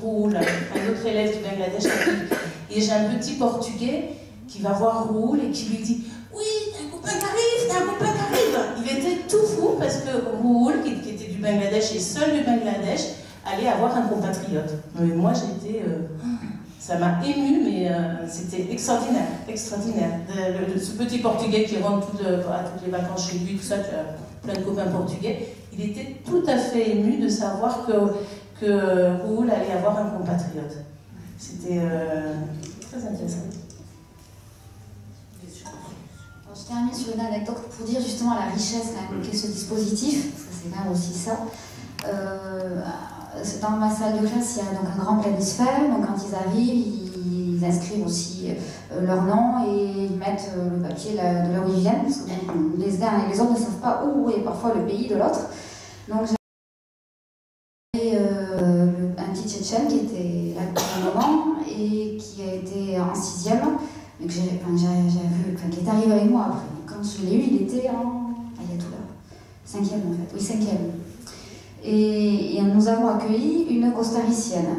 Roul, un autre élève du Bangladesh arrive. Et j'ai un petit portugais qui va voir Roul et qui lui dit « Oui, t'as un copain qui arrive !» Il était tout fou parce que Roul, qui était du Bangladesh et seul du Bangladesh, aller avoir un compatriote. Mais moi, j'étais... ça m'a émue, mais c'était extraordinaire, extraordinaire. Ce petit Portugais qui rentre à toutes les vacances chez lui, tout ça, qui a plein de copains portugais, il était tout à fait ému de savoir que Raoul allait avoir un compatriote. C'était très intéressant. Alors, je termine sur une anecdote pour dire justement la richesse quand même qu'est ce dispositif, parce que c'est quand même aussi ça. Dans ma salle de classe, il y a donc un grand planisphère, donc quand ils arrivent, ils inscrivent aussi leur nom et ils mettent le papier de là où ils viennent, parce que les uns et les autres ne savent pas où est parfois le pays de l'autre. Donc j'avais un petit Tchétchène qui était là depuis un moment et qui a été en 6e, mais que j'ai vu, qui est arrivé avec moi après. Quand je l'ai eu, il était en Ayatollah, 5e en fait, oui 5e. Et nous avons accueilli une costaricienne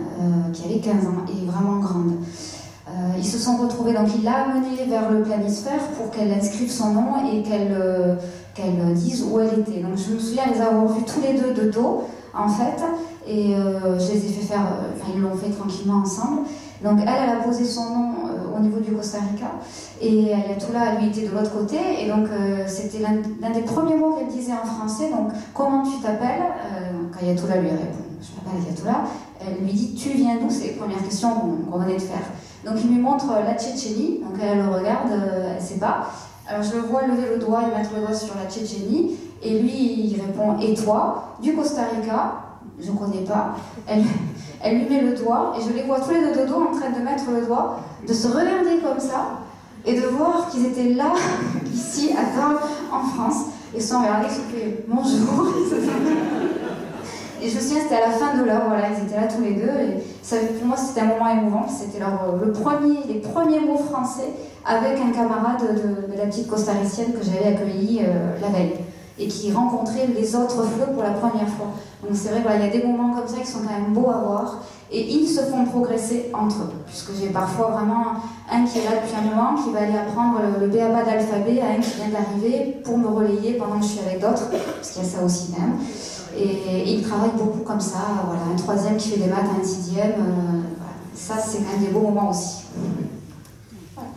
qui avait 15 ans et vraiment grande. Ils se sont retrouvés, donc il l'a amenée vers le planisphère pour qu'elle inscrive son nom et qu'elle dise où elle était. Donc je me souviens les avoir vus tous les deux de dos, en fait, et je les ai fait faire, ils l'ont fait tranquillement ensemble. Donc elle a posé son nom au niveau du Costa Rica, et Ayatollah lui était de l'autre côté, et donc c'était l'un des premiers mots qu'elle disait en français, donc comment tu t'appelles, donc Ayatollah lui répond, je m'appelle Ayatollah, elle lui dit tu viens d'où, c'est les premières questions qu'on venait de faire. Donc il lui montre la Tchétchénie, donc elle le regarde, elle ne sait pas, alors je le vois lever le doigt et mettre le doigt sur la Tchétchénie, et lui il répond et toi, du Costa Rica, je ne connais pas, elle lui met le doigt, et je les vois tous les deux de dos en train de mettre le doigt, de se regarder comme ça, et de voir qu'ils étaient là, ici, à table, en France, et se sont regardés, ils se sont fait bonjour. Et je me souviens, c'était à la fin de l'heure, voilà, ils étaient là tous les deux, et ça, pour moi c'était un moment émouvant, c'était les premiers mots français avec un camarade de la petite costaricienne que j'avais accueillie la veille, et qui rencontrait les autres fleux pour la première fois. Donc c'est vrai qu'il y a des moments comme ça qui sont quand même beaux à voir, et ils se font progresser entre eux, puisque j'ai parfois vraiment un qui est là depuis un moment, qui va aller apprendre le b.a.-ba de l'alphabet à un qui vient d'arriver pour me relayer pendant que je suis avec d'autres, parce qu'il y a ça aussi quand même. Et ils travaillent beaucoup comme ça, voilà, un 3e qui fait des maths à un 6e, voilà. Ça c'est quand même des beaux moments aussi. Voilà.